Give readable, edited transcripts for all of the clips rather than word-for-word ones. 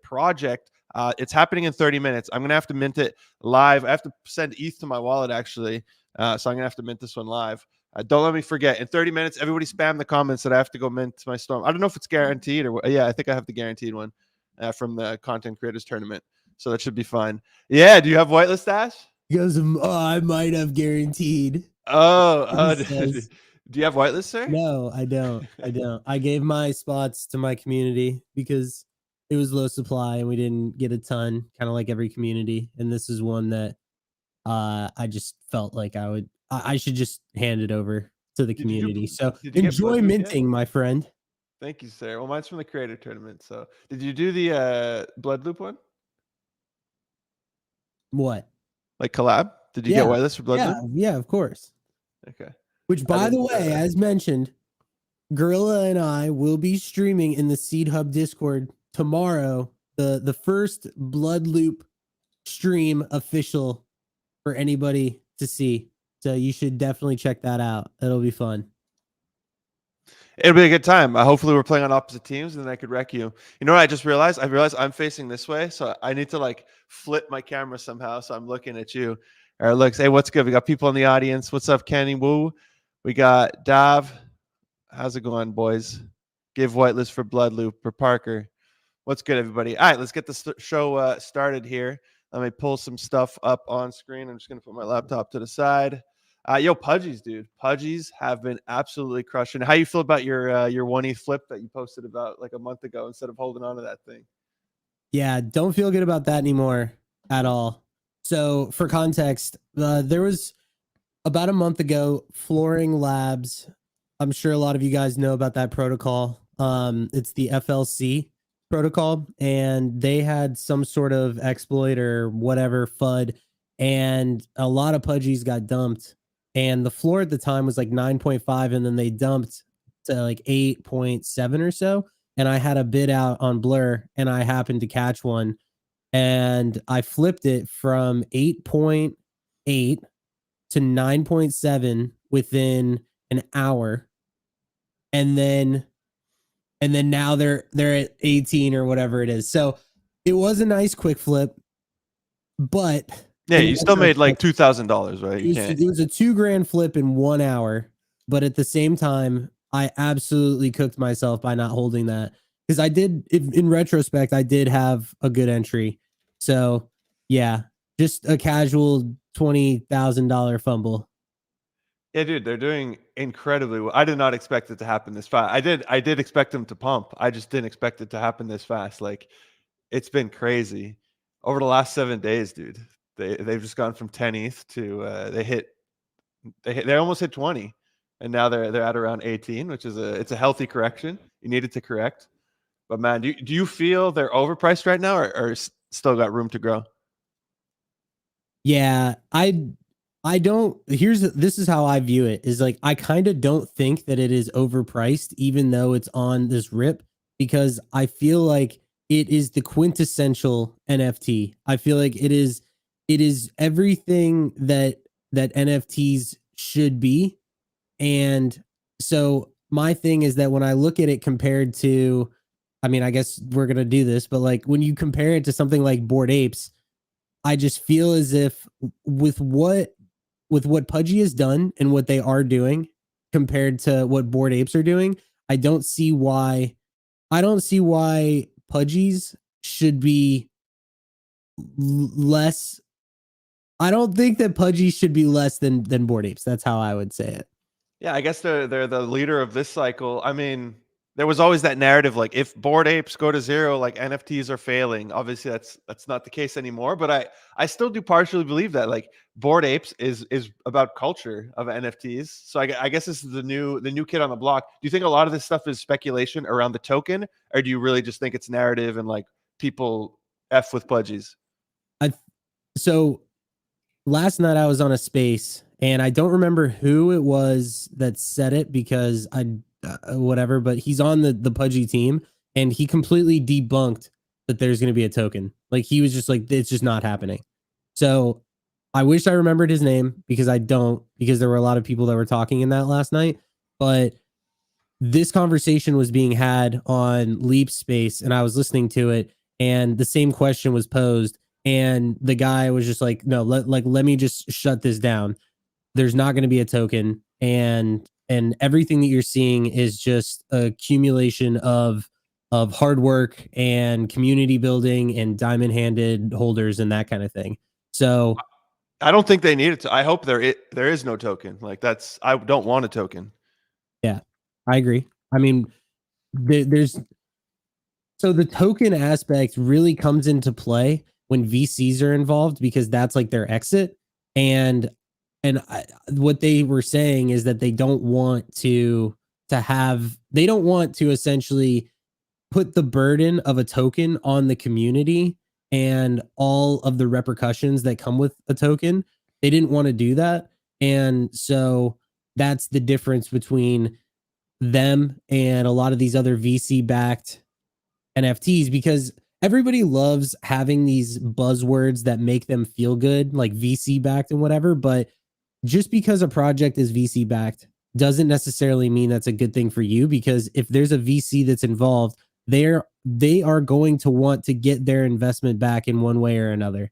project. It's happening in 30 minutes. I'm going to have to mint it live. I have to send ETH to my wallet, actually. So I'm going to have to mint this one live. Don't let me forget. In 30 minutes, everybody spam the comments that I have to go mint my storm. I don't know if it's guaranteed or what. Yeah, I think I have the guaranteed one from the Content Creators Tournament. So that should be fine. Yeah, do you have whitelist Dash? He goes, I might have guaranteed. Do you have whitelist, sir? No, I don't. I gave my spots to my community because it was low supply and we didn't get a ton, kind of like every community. And this is one that I just felt like I should just hand it over to the community. So enjoy minting, my friend. Thank you, sir. Well, mine's from the creator tournament. So did you do the blood loop one? What? Like collab? Did you get whitelist for blood loop? Yeah, of course. Okay. Which, by the way, as mentioned, Gorilla and I will be streaming in the Seed Hub Discord tomorrow. The first blood loop stream official for anybody to see. So you should definitely check that out. It'll be fun. It'll be a good time. Hopefully we're playing on opposite teams and then I could wreck you. You know what I just realized? I realized I'm facing this way. So I need to like flip my camera somehow. So I'm looking at you. All right, looks. Hey, what's good? We got people in the audience. What's up, Kenny? Woo. We got Dav. How's it going, boys? Give whitelist for blood loop for Parker. What's good, everybody? All right, let's get the show started here. Let me pull some stuff up on screen. I'm just going to put my laptop to the side. Yo, Pudgies, dude. Pudgies have been absolutely crushing. How you feel about your 1 ETH flip that you posted about like a month ago instead of holding on to that thing? Yeah, don't feel good about that anymore at all. So for context, there was about a month ago, Flooring Labs. I'm sure a lot of you guys know about that protocol. It's the FLC protocol, and they had some sort of exploit or whatever FUD, and a lot of Pudgies got dumped. And the floor at the time was like 9.5, and then they dumped to like 8.7 or so. And I had a bid out on Blur, and I happened to catch one, and I flipped it from 8.8 to 9.7 within an hour. And then now they're at 18 or whatever it is. So it was a nice quick flip, but yeah, you still made like $2,000, right? It was a $2,000 flip in 1 hour, but at the same time, I absolutely cooked myself by not holding that, because I did, in retrospect, I did have a good entry. So yeah, just a casual $20,000 fumble. Yeah, dude, they're doing incredibly well. I did not expect it to happen this fast. I did expect them to pump. I just didn't expect it to happen this fast. Like, it's been crazy over the last 7 days, dude. They've just gone from 10 ETH to they almost hit 20, and now they're at around 18, which is it's a healthy correction. You needed to correct, but man, do you feel they're overpriced right now, or still got room to grow? Yeah, I don't. This is how I view it. Is like, I kind of don't think that it is overpriced, even though it's on this rip, because I feel like it is the quintessential NFT. I feel like it is everything that NFTs should be. And so my thing is that when I look at it compared to, I mean, I guess we're going to do this, but like when you compare it to something like Bored Apes, I just feel as if with what Pudgy has done and what they are doing compared to what Bored Apes are doing, I don't see why Pudgies should be less. I don't think that Pudgy should be less than Bored Apes. That's how I would say it. Yeah, I guess they're the leader of this cycle. I mean, there was always that narrative, like if Bored Apes go to zero, like NFTs are failing. Obviously, that's not the case anymore. But I still do partially believe that, like, Bored Apes is about culture of NFTs. So I guess this is the new kid on the block. Do you think a lot of this stuff is speculation around the token, or do you really just think it's narrative and like people F with Pudgies? So last night I was on a space, and I don't remember who it was that said it, because whatever, but he's on the Pudgy team, and he completely debunked that there's going to be a token. Like, he was just like, it's just not happening. So I wish I remembered his name, because I don't, because there were a lot of people that were talking in that last night. But this conversation was being had on Leap Space, and I was listening to it, and the same question was posed, and the guy was just like, no, let me just shut this down. There's not going to be a token, and everything that you're seeing is just accumulation of hard work and community building and diamond handed holders and that kind of thing. So I don't think they need it. I hope there is no token. Like I don't want a token. yeah, I agree. I mean, there's so the token aspect really comes into play when VCs are involved because that's like their exit. And what they were saying is that they don't want they don't want to essentially put the burden of a token on the community and all of the repercussions that come with a token. They didn't want to do that. And so that's the difference between them and a lot of these other VC backed NFTs, because everybody loves having these buzzwords that make them feel good, like VC backed and whatever. But just because a project is VC backed doesn't necessarily mean that's a good thing for you, because if there's a VC that's involved, they are going to want to get their investment back in one way or another.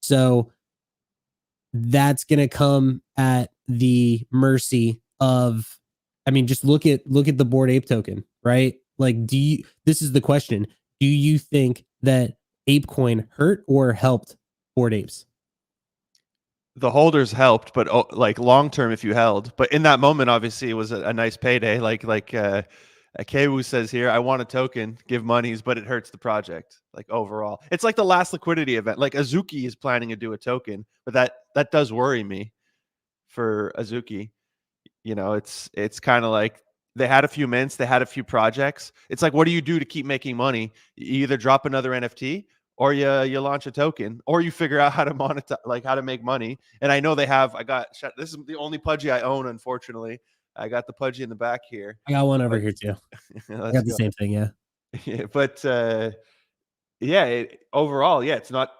So that's going to come at the mercy of, I mean, just look at the Bored Ape token, right? Like, this is the question. Do you think that ApeCoin hurt or helped Bored Apes? The holders helped, but like long term, if you held, but in that moment, obviously, it was a nice payday. Kewu says here, I want a token, give monies, but it hurts the project. Like overall, it's like the last liquidity event. Like Azuki is planning to do a token, but that does worry me for Azuki. You know, it's kind of like they had a few mints, they had a few projects. It's like, what do you do to keep making money? You either drop another NFT or you launch a token, or you figure out how to monetize, like how to make money. And I know they have. This is the only Pudgy I own, unfortunately. I got the Pudgy in the back here. I got one over But here too. I let's got the go. same thing. Yeah. Yeah, but yeah, overall, yeah, it's not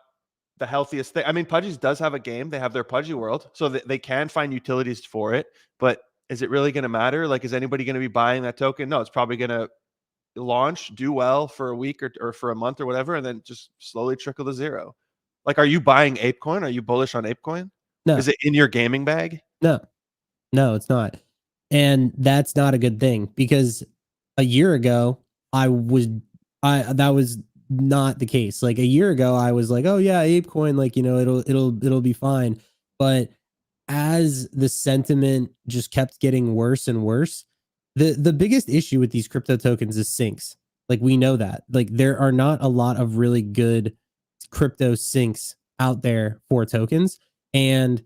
the healthiest thing. I mean, Pudgy's does have a game. They have their Pudgy World, so they can find utilities for it. But is it really going to matter? Like, is anybody going to be buying that token? No, it's probably going to launch, do well for a week or for a month or whatever, and then just slowly trickle to zero. Like, are you buying ApeCoin? Are you bullish on ApeCoin? No, Is it in your gaming bag? no, no, it's not. And that's not a good thing, because a year ago, that was not the case. Like a year ago, I was like, oh yeah, ApeCoin, like, it'll be fine. But as the sentiment just kept getting worse and worse, the biggest issue with these crypto tokens is sinks. Like, we know that. Like, there are not a lot of really good crypto sinks out there for tokens. And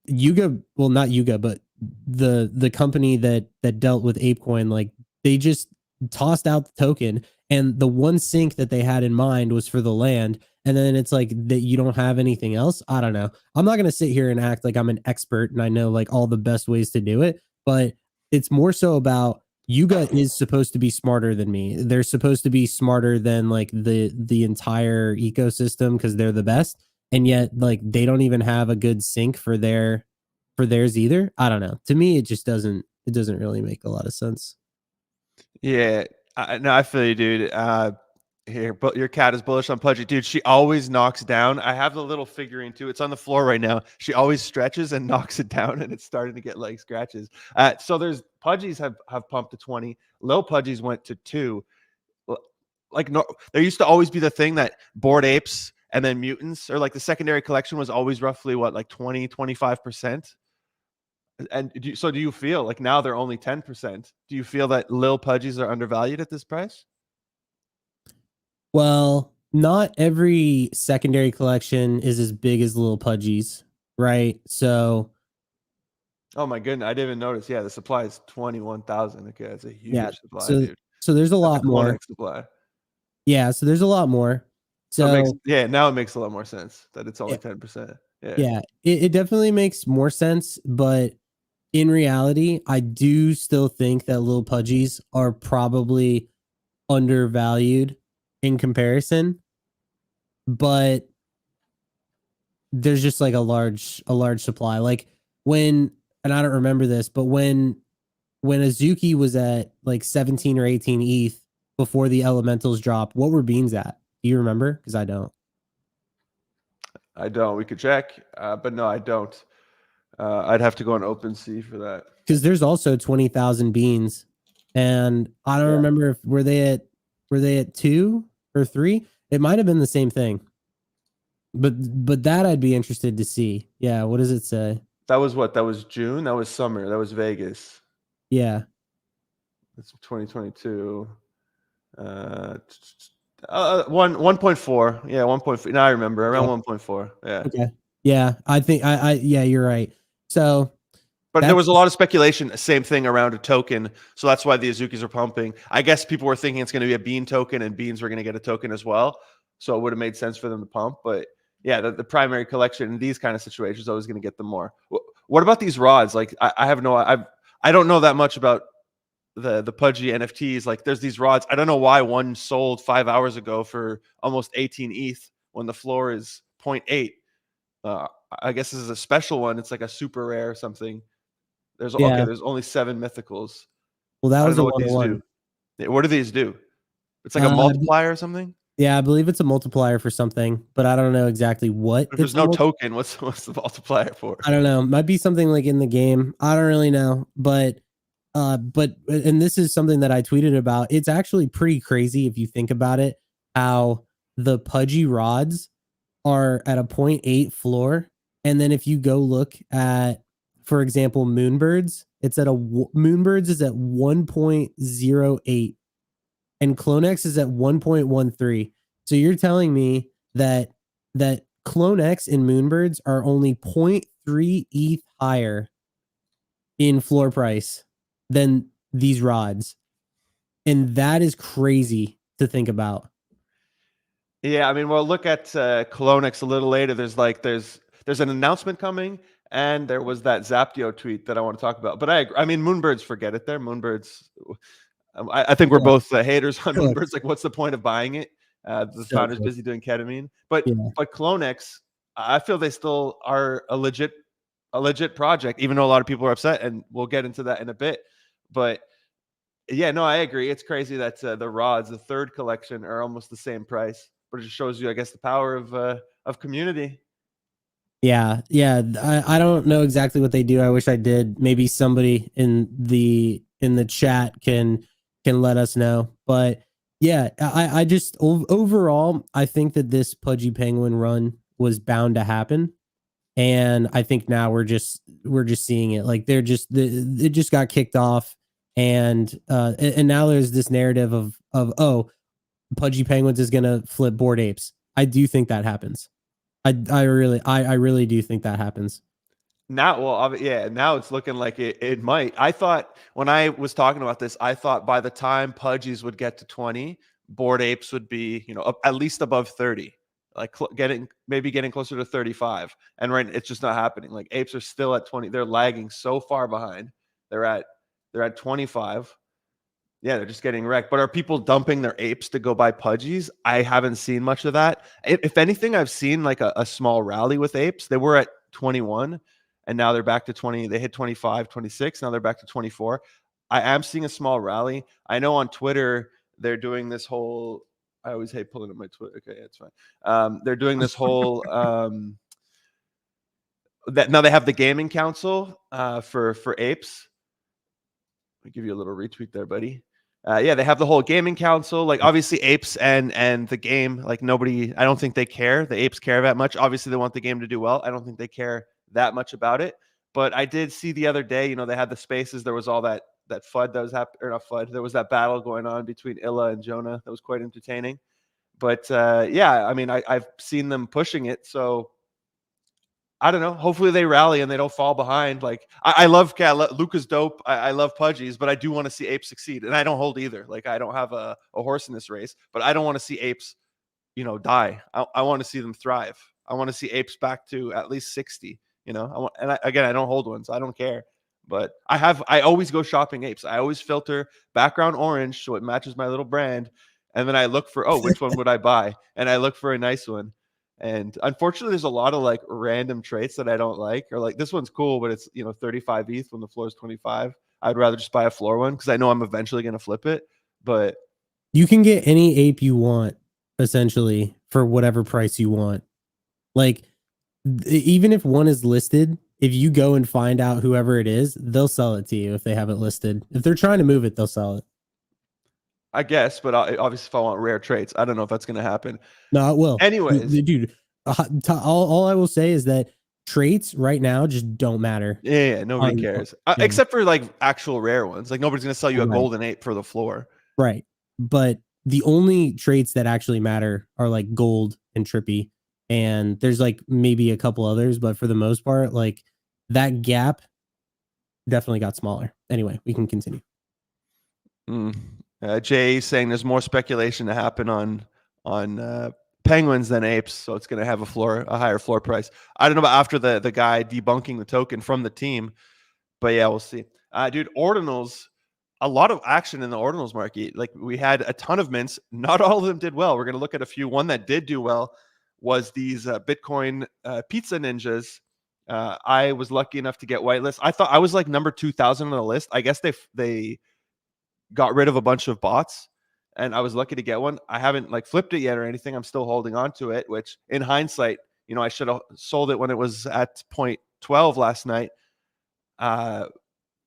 Yuga, well, not Yuga, but the company that dealt with ApeCoin, like, they just tossed out the token, and the one sync that they had in mind was for the land, and then it's like that you don't have anything else. I don't know. I'm not gonna sit here and act like I'm an expert and I know like all the best ways to do it, but it's more so about Yuga is supposed to be smarter than me. They're supposed to be smarter than like the entire ecosystem because they're the best, and yet like they don't even have a good sync for theirs either. I don't know. To me, it doesn't really make a lot of sense. Yeah, no, I feel you, dude. Here, but your cat is bullish on Pudgy, dude. She always knocks down. I have the little figurine too. It's on the floor right now. She always stretches and knocks it down, and it's starting to get like scratches. So there's Pudgies have pumped to 20. Low Pudgies went to 2. Like, no, there used to always be the thing that Bored Apes and then mutants, or like the secondary collection, was always roughly what, like 20-25%. And do you feel like now they're only 10%? Do you feel that Lil Pudgies are undervalued at this price? Well, not every secondary collection is as big as Little Pudgy's, right? So, Oh my goodness, I didn't even notice. Yeah, the supply is 21,000. Okay, that's a yeah. huge supply, So dude. so there's a That's a lot more. Conex supply. Yeah, so there's a lot more. So it makes, So, yeah, now it makes a lot more sense that it's yeah, only 10%. Yeah. yeah, it definitely makes more sense, but in reality, I do still think that Little Pudgies are probably undervalued in comparison, but there's just like a large supply. Like, when, and I don't remember this, but when Azuki was at like 17 or 18 ETH before the elementals drop, what were beans at? Do you remember? Because I don't. I don't. We could check, but no, I don't. I'd have to go on OpenSea for that. Because there's also 20,000 beans, and I don't remember if were they at 2 or 3. It might have been the same thing, but that I'd be interested to see. Yeah, what does it say? That was what? That was June. That was summer. That was Vegas. Yeah. That's 2022. 1.4. Yeah, 1.4. Now I remember around 1.4. Yeah. Okay. Yeah, I think yeah, you're right. So, but there was a lot of speculation, same thing around a token. So that's why the Azukis are pumping. I guess people were thinking it's going to be a bean token and beans were going to get a token as well. So it would have made sense for them to pump. But yeah, the primary collection in these kind of situations is always going to get them more. What about these rods? Like I don't know that much about the Pudgy NFTs. Like there's these rods. I don't know why one sold 5 hours ago for almost 18 ETH when the floor is 0.8. I guess this is a special one. It's like a super rare or something. There's only 7 mythicals. Well, that I was don't a know what these do. 101. What do these do? It's like a multiplier or something. Yeah, I believe it's a multiplier for something, but I don't know exactly what. If there's no token, what's the multiplier for? I don't know. Might be something like in the game. I don't really know, but and this is something that I tweeted about. It's actually pretty crazy if you think about it, how the Pudgy rods are at a 0.8 floor, and then if you go look at, for example, Moonbirds, Moonbirds is at 1.08 and Clonex is at 1.13. So you're telling me that Clonex and Moonbirds are only 0.3 ETH higher in floor price than these rods. And that is crazy to think about. Yeah, I mean, we'll look at Clonex a little later. There's an announcement coming, and there was that Zaptio tweet that I want to talk about. But I mean, Moonbirds, forget it there. Moonbirds, I think we're both haters on Moonbirds. Like, what's the point of buying it? The founder's busy doing ketamine. But Clonex, I feel they still are a legit project, even though a lot of people are upset, and we'll get into that in a bit. But yeah, no, I agree. It's crazy that the rods, the third collection, are almost the same price. But it just shows you, I guess, the power of community. Yeah. I don't know exactly what they do. I wish I did. Maybe somebody in the chat can let us know. But yeah, I just overall I think that this Pudgy Penguin run was bound to happen. And I think now we're just seeing it. Like it just got kicked off, and now there's this narrative of oh, Pudgy Penguins is gonna flip Bored Apes. I do think that happens. I really do think that happens. Now, well, yeah, now it's looking like it might. I thought when I was talking about this, I thought by the time Pudgies would get to 20, Bored Apes would be, at least above 30, like getting closer to 35. And right, it's just not happening. Like apes are still at 20. They're lagging so far behind. They're at 25. Yeah, they're just getting wrecked. But are people dumping their apes to go buy Pudgies? I haven't seen much of that. If anything, I've seen like a small rally with apes. They were at 21 and now they're back to 20. They hit 25, 26. Now they're back to 24. I am seeing a small rally. I know on Twitter, they're doing this whole, I always hate pulling up my Twitter. Okay, it's fine. They're doing this whole, that now they have the gaming council for apes. Let me give you a little retweet there, buddy. Yeah, they have the whole gaming council. Like obviously apes and the game, like nobody, I don't think they care. The apes care that much. Obviously they want the game to do well. I don't think they care that much about it. But I did see the other day, they had the spaces. There was all that FUD that was happening, or not FUD. There was that battle going on between Illa and Jonah. That was quite entertaining. But yeah, I mean, I've seen them pushing it. So I don't know. Hopefully they rally and they don't fall behind. Like I love Luca's dope. I love Pudgies, but I do want to see apes succeed. And I don't hold either. Like I don't have a horse in this race, but I don't want to see apes, die. I want to see them thrive. I want to see apes back to at least 60. I don't hold one, so I don't care. But I always go shopping apes. I always filter background orange so it matches my little brand, and then I look for which one would I buy, and I look for a nice one. And unfortunately, there's a lot of like random traits that I don't like, or like this one's cool, but it's 35 ETH when the floor is 25. I'd rather just buy a floor one because I know I'm eventually going to flip it. But you can get any ape you want essentially for whatever price you want. Like even if one is listed, if you go and find out whoever it is, they'll sell it to you if they have it listed. If they're trying to move it, they'll sell it. I guess, but obviously, if I want rare traits, I don't know if that's going to happen. No, it will. Anyways, Dude, all I will say is that traits right now just don't matter. yeah, nobody cares Yeah, except for like actual rare ones. Like nobody's going to sell you a right, golden ape for the floor. right. But the only traits that actually matter are like gold and trippy, and there's like maybe a couple others, but for the most part, like that gap definitely got smaller. Anyway, we can continue. Jay saying there's more speculation to happen on penguins than apes, so it's going to have a higher floor price. I don't know about after the guy debunking the token from the team, but yeah, we'll see. Dude, ordinals, a lot of action in the ordinals market. Like we had a ton of mints. Not all of them did well. We're going to look at a few. One that did do well was these Bitcoin pizza ninjas. I was lucky enough to get whitelist. I thought I was like number 2,000 on the list. I guess they got rid of a bunch of bots, and I was lucky to get one. I haven't like flipped it yet or anything. I'm still holding on to it, which in hindsight, I should have sold it when it was at 0.12 last night.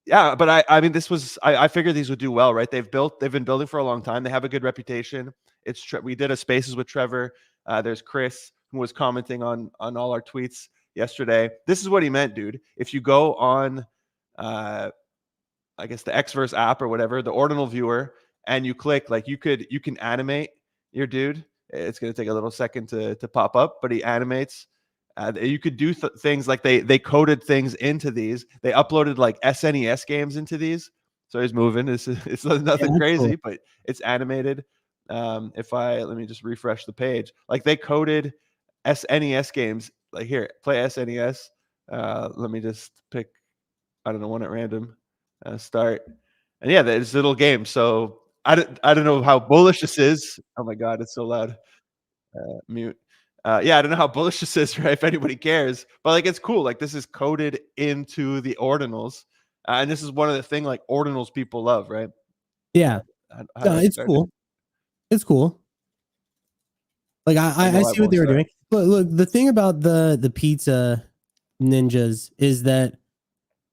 Yeah, but I mean, I figured these would do well, right? They've been building for a long time. They have a good reputation. We did a spaces with Trevor. There's Chris who was commenting on all our tweets yesterday. This is what he meant, dude. If you go on, I guess the Xverse app or whatever, the ordinal viewer, and you click, like you can animate your dude. It's going to take a little second to pop up, but he animates. You could do things like they coded things into these. They uploaded like SNES games into these. So he's moving. It's nothing crazy, but it's animated. Let me just refresh the page. Like they coded SNES games. Like here, play SNES. Let me just pick, I don't know, one at random. Start. And yeah, there's little game. So I don't know how bullish this is. Oh my God, it's so loud. Mute. Yeah, I don't know how bullish this is, right? If anybody cares, but like it's cool. Like this is coded into the ordinals, and this is one of the thing like ordinals people love, right? Yeah, How do no, I it's start it? cool. It's cool. Like I see what they were doing. Look, the thing about the pizza ninjas is that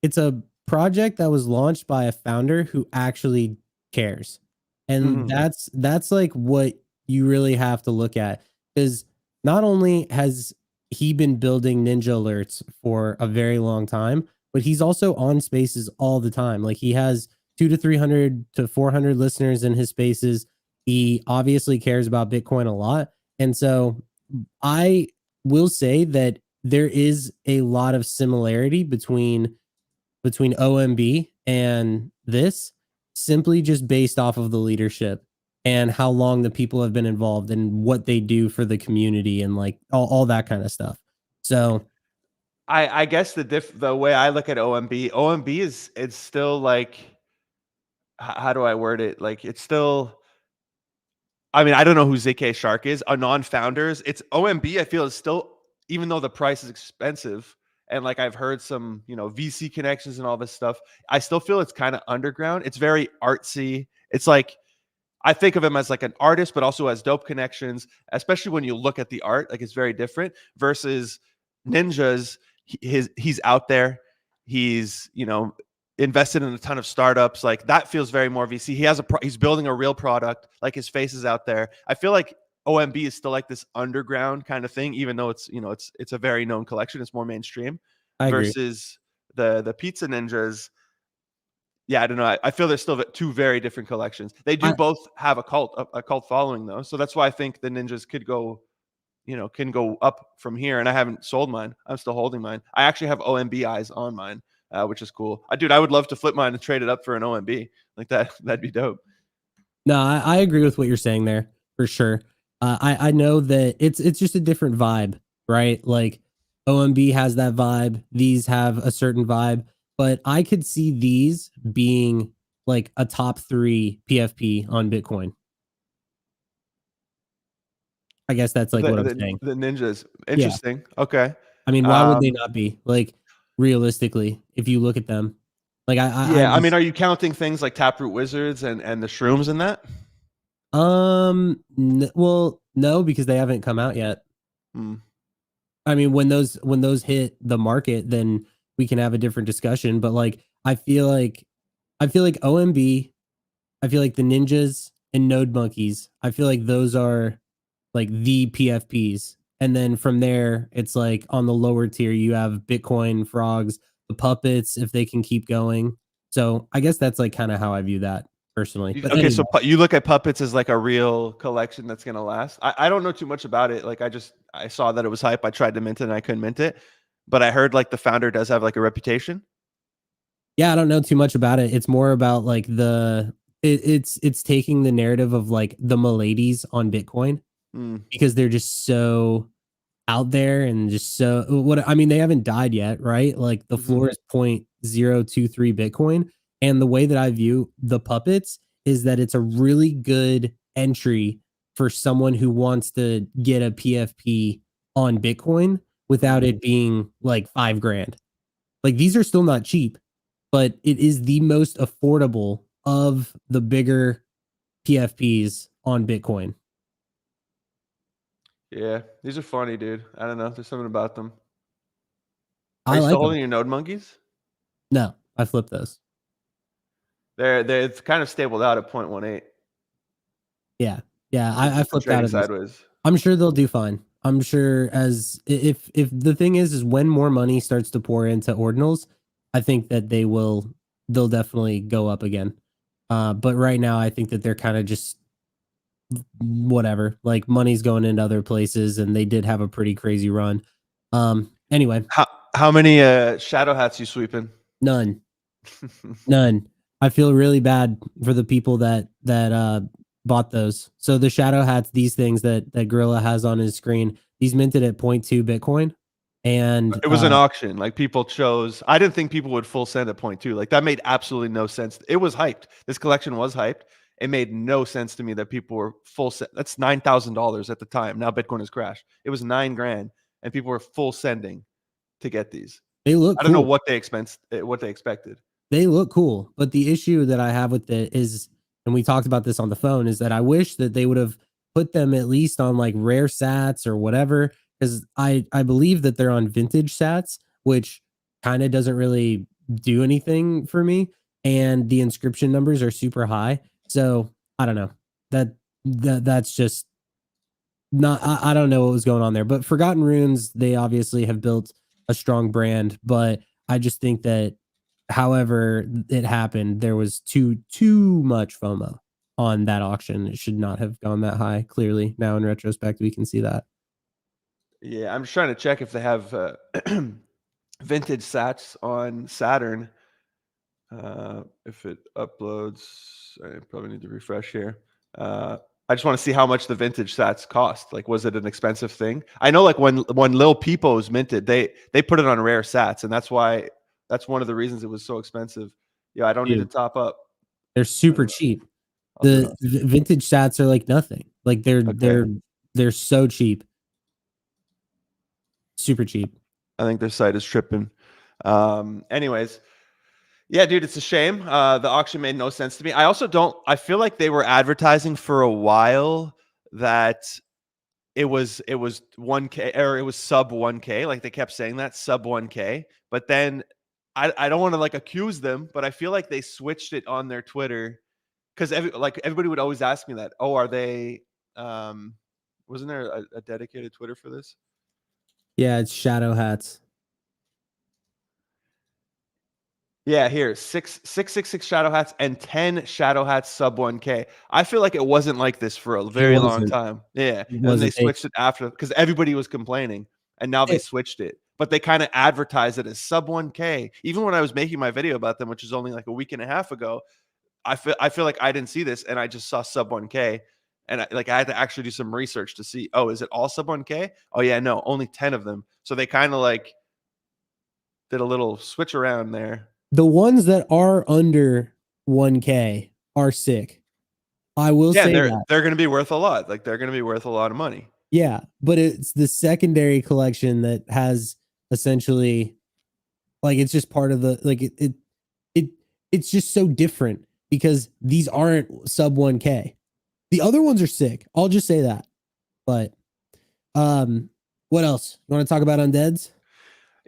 it's a project that was launched by a founder who actually cares. And that's like what you really have to look at, is not only has he been building ninja alerts for a very long time, but he's also on spaces all the time. Like he has 200 to 300 to 400 listeners in his spaces. He obviously cares about Bitcoin a lot. And so I will say that there is a lot of similarity between OMB and this, simply just based off of the leadership and how long the people have been involved and what they do for the community and like all that kind of stuff. So I guess the way I look at OMB is it's still like, how do I word it? Like it's still, I mean, I don't know who ZK Shark is. A non-founders, it's OMB. I feel is still, even though the price is expensive, and like I've heard some, VC connections and all this stuff. I still feel it's kind of underground. It's very artsy. It's like I think of him as like an artist, but also has dope connections. Especially when you look at the art, like it's very different versus Ninjas. He's out there. He's invested in a ton of startups. Like that feels very more VC. He's building a real product. Like his face is out there. I feel like OMB is still like this underground kind of thing, even though it's a very known collection. It's more mainstream. I agree. Versus the Pizza Ninjas. Yeah, I don't know. I feel they're still two very different collections. They do both have a cult following though, so that's why I think the Ninjas could go, can go up from here. And I haven't sold mine. I'm still holding mine. I actually have OMB eyes on mine, which is cool. Dude, I would love to flip mine and trade it up for an OMB like that. That'd be dope. No, I agree with what you're saying there for sure. I know that it's just a different vibe, right? Like OMB has that vibe. These have a certain vibe, but I could see these being like a top 3 PFP on Bitcoin. I guess that's like what I'm saying. The Ninjas. Interesting. Yeah. Okay. I mean, why would they not be? Like realistically, if you look at them. Like I mean, are you counting things like Taproot Wizards and the shrooms in that? Well, No, because they haven't come out yet. Hmm. I mean, when those hit the market, then we can have a different discussion. But like, I feel like OMB, I feel like the ninjas and node monkeys. I feel like those are like the PFPs. And then from there, it's like on the lower tier, you have Bitcoin, frogs, the puppets, if they can keep going. So I guess that's like kind of how I view that personally. But Okay, so anyway, you look at puppets as like a real collection that's gonna last. I don't know too much about it. Like I saw that it was hype. I tried to mint it and I couldn't mint it, but I heard like the founder does have like a reputation. yeah, I don't know too much about it. It's more about like it's taking the narrative of like the miladies on Bitcoin Mm, because they're just so out there and just so what I mean, they haven't died yet, right? Like the hmm. floor is 0.023 Bitcoin. And the way that I view the puppets is that it's a really good entry for someone who wants to get a PFP on Bitcoin without Mm. it being like 5 grand. Like these are still not cheap, but it is the most affordable of the bigger PFPs on Bitcoin. Yeah, these are funny, dude. I don't know. There's something about them. Are I you still like them. holding your node monkeys? No, I flipped those. They're it's kind of stabled out at 0.18. Yeah. Yeah. I It's been flipped out trading of those. sideways. I'm sure they'll do fine. I'm sure as if the thing is when more money starts to pour into ordinals, I think that they'll definitely go up again. But right now I think that they're kind of just whatever. Like money's going into other places and they did have a pretty crazy run. Anyway, How many shadow hats you sweeping? none. None. I feel really bad for the people that bought those. So the shadow hats, these things that Gorilla has on his screen, these minted at 0.2 Bitcoin. And It was an auction. Like people chose. I didn't think people would full send at 0.2. Like that made absolutely no sense. It was hyped. This collection was hyped. It made no sense to me that people were full send. That's $9,000 at the time. Now Bitcoin has crashed. It was 9 grand, and people were full sending to get these. they look I don't know cool. what they what they expected. They look cool. But the issue that I have with it is, and we talked about this on the phone, is that I wish that they would have put them at least on like rare sats or whatever. Because I believe that they're on vintage sats, which kind of doesn't really do anything for me. And the inscription numbers are super high. So I don't know. That's just not I don't know what was going on there. But Forgotten Runes, they obviously have built a strong brand, but I just think that however it happened, there was too much FOMO on that auction. It should not have gone that high. Clearly, now in retrospect, we can see that. Yeah, I'm just trying to check if they have vintage sats on Saturn. If it uploads, I probably need to refresh here. I just want to see how much the vintage sats cost. Like, was it an expensive thing? I know, like when Lil Peepo's minted, they put it on rare sats, and that's one of the reasons it was so expensive. Yeah, I don't need to Dude, top up. they're super cheap. I'll do it. The vintage stats are like nothing. Like they're Okay, they're so cheap, super cheap. I think their site is tripping. Anyways, yeah, dude, it's a shame. The auction made no sense to me. I also don't. I feel like they were advertising for a while that it was 1K or it was sub 1K. Like they kept saying that sub 1K. But then I don't want to like accuse them, but I feel like they switched it on their Twitter because everybody would always ask me that. Oh, are they? Um, wasn't there a dedicated Twitter for this? Yeah, it's shadow hats. Yeah, here 666 shadow hats and 10 shadow hats sub 1K. I feel like it wasn't like this for a It very long wasn't. time. Yeah, It and then they wasn't. switched it after because everybody was complaining, and now they switched it. But they kind of advertised it as sub 1K. Even when I was making my video about them, which is only like a week and a half ago, I feel like I didn't see this, and I just saw sub 1K, and I had to actually do some research to see. Oh, is it all sub 1K? Oh yeah, no, only 10 of them. So they kind of like did a little switch around there. The ones that are under 1K are sick. I will Yeah, and say they're that. they're gonna be worth a lot. Like they're gonna be worth a lot of money. Yeah, but it's the secondary collection that has essentially like it's just part of the like it it's just so different because these aren't sub 1K. The other ones are sick. I'll just say that. But what else? You want to talk about undeads?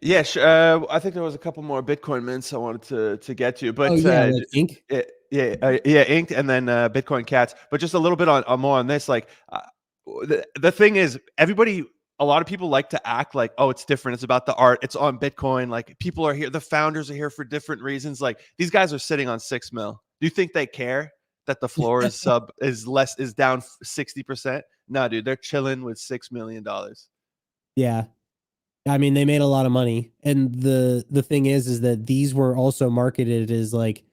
Yeah, sure. I think there was a couple more Bitcoin mints I wanted to get to, Oh but yeah, like ink. yeah, inked, and then Bitcoin cats. But just a little bit on more on this. Like the thing is, everybody, a lot of people like to act like, oh, it's different. It's about the art. It's on Bitcoin. Like people are here. The founders are here for different reasons. Like these guys are sitting on 6 mil. Do you think they care that the floor is down 60%? No, dude, they're chilling with $6 million. Yeah. I mean, they made a lot of money. And the thing is that these were also marketed as like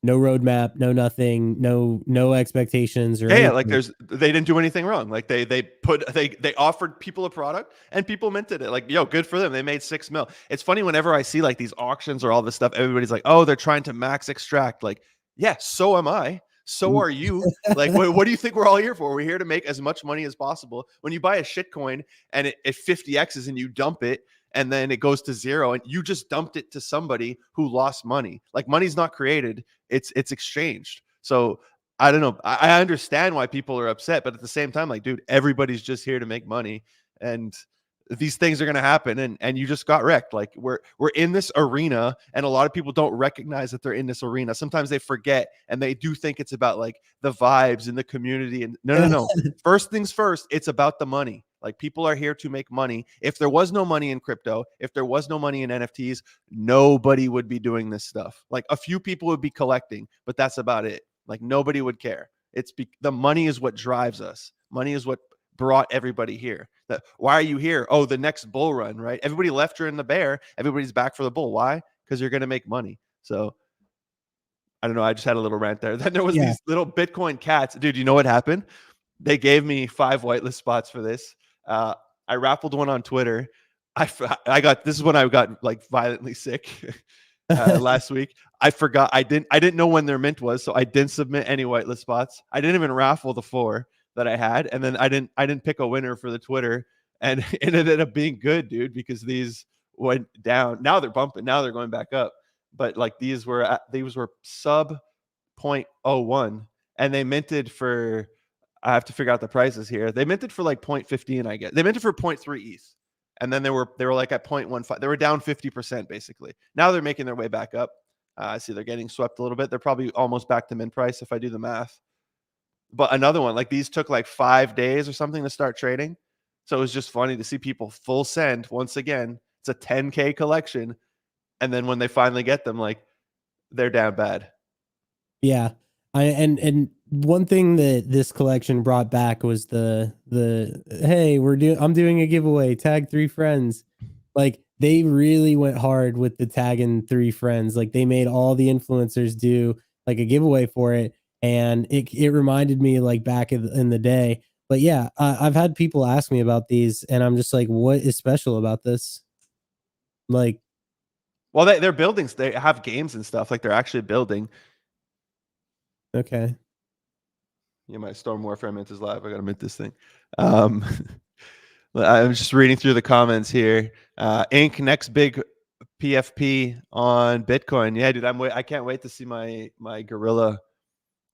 no roadmap, no nothing, no expectations or Yeah, like anything. they didn't do anything wrong. Like they offered people a product and people minted it. Like, yo, good for them. They made 6 mil. It's funny whenever I see like these auctions or all this stuff, everybody's like, oh, they're trying to max extract. Like, yeah, so am I. So Mm. are you. Like, what do you think we're all here for? We're here to make as much money as possible. When you buy a shit coin and it 50x's and you dump it and then it goes to zero and you just dumped it to somebody who lost money. Like money's not created, it's exchanged. So I don't know. I understand why people are upset, but at the same time, like, dude, everybody's just here to make money, and these things are gonna happen, and you just got wrecked. Like we're in this arena, and a lot of people don't recognize that they're in this arena. Sometimes they forget, and they do think it's about like the vibes and the community. And no. First things first, it's about the money. Like people are here to make money. If there was no money in crypto, if there was no money in NFTs, nobody would be doing this stuff. Like a few people would be collecting, but that's about it. Like nobody would care. The money is what drives us. Money is what brought everybody here. Why are you here? Oh, the next bull run, right? Everybody left during the bear. Everybody's back for the bull. Why? Because you're going to make money. So I don't know. I just had a little rant there. Then there was Yeah. these little Bitcoin cats. Dude, you know what happened? They gave me 5 whitelist spots for this. I raffled one on Twitter. I got this is when I got like violently sick last week. I forgot I didn't know when their mint was, so I didn't submit any whitelist spots. I didn't even raffle the 4 that I had, and then I didn't pick a winner for the Twitter, and it ended up being good, dude, because these went down. Now they're bumping. Now they're going back up. But like these were sub 0.01, and they minted for. I have to figure out the prices here. They minted for like 0.15, I guess. They minted for 0.3 ETH. And then they were like at 0.15. They were down 50% basically. Now they're making their way back up. I see they're getting swept a little bit. They're probably almost back to mint price if I do the math. But another one, like these took like 5 days or something to start trading. So it was just funny to see people full send once again. It's a 10K collection. And then when they finally get them, like they're down bad. Yeah. And one thing that this collection brought back was the hey, I'm doing a giveaway, tag 3 friends. Like they really went hard with the tagging 3 friends. Like they made all the influencers do like a giveaway for it, and it reminded me like back in the day. But yeah, I've had people ask me about these, and I'm just like, what is special about this? Like, Well, they're buildings. They have games and stuff. Like they're actually building. okay. Yeah, my Storm Warfare mint is live. I gotta mint this thing. I'm just reading through the comments here. Inc. next big PFP on Bitcoin. Yeah, dude, I can't wait to see my gorilla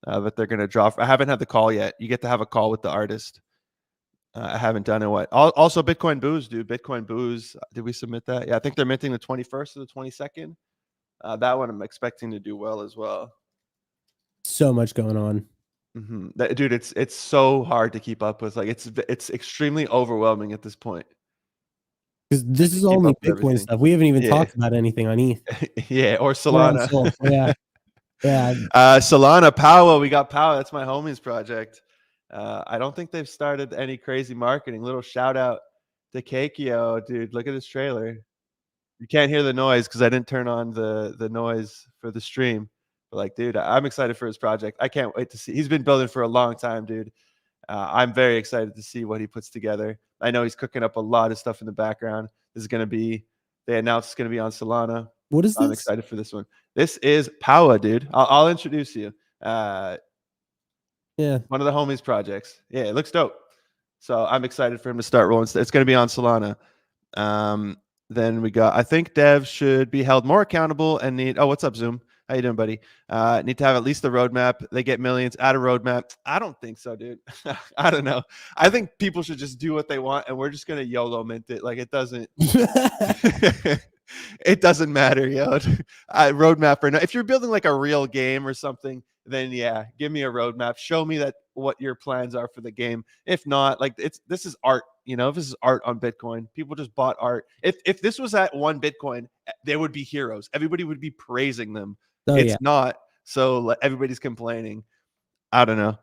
that they're gonna drop. I haven't had the call yet. You get to have a call with the artist. I haven't done it. Also Bitcoin Booze, dude. Bitcoin Booze. Did we submit that? Yeah, I think they're minting the 21st or the 22nd. That one I'm expecting to do well as well. So much going on. Dude, it's so hard to keep up with. Like it's extremely overwhelming at this point. Because this To is keep only up with Bitcoin everything. stuff. We haven't even Yeah. talked about anything on ETH Yeah, or or on Solana. Sol. Yeah. Yeah. Solana, Power. We got Power. That's my homie's project. I don't think they've started any crazy marketing. Little shout out to Keikyo, dude. Look at this trailer. You can't hear the noise because I didn't turn on the noise for the stream. But like, dude, I'm excited for his project. I can't wait to see. He's been building for a long time, dude. I'm very excited to see what he puts together. I know he's cooking up a lot of stuff in the background. This is going to be. They announced it's going to be on Solana. What is I'm this? excited for this one. This is Power, dude. I'll introduce you. Yeah. One of the homies projects. Yeah, it looks dope. So I'm excited for him to start rolling. It's going to be on Solana. Then we got. I think devs should be held more accountable and need. Oh, what's up, Zoom? How you doing, buddy? Need to have at least the roadmap. They get millions. Add a roadmap. I don't think so, dude. I don't know. I think people should just do what they want, and we're just gonna YOLO mint it. Like it doesn't. It doesn't matter, yo. Roadmap or not. If you're building like a real game or something, then yeah, give me a roadmap. Show me that what your plans are for the game. If not, like this is art. You know, if this is art on Bitcoin, people just bought art. If this was at 1 Bitcoin, they would be heroes. Everybody would be praising them. Oh It's yeah, not. So everybody's complaining. I don't know.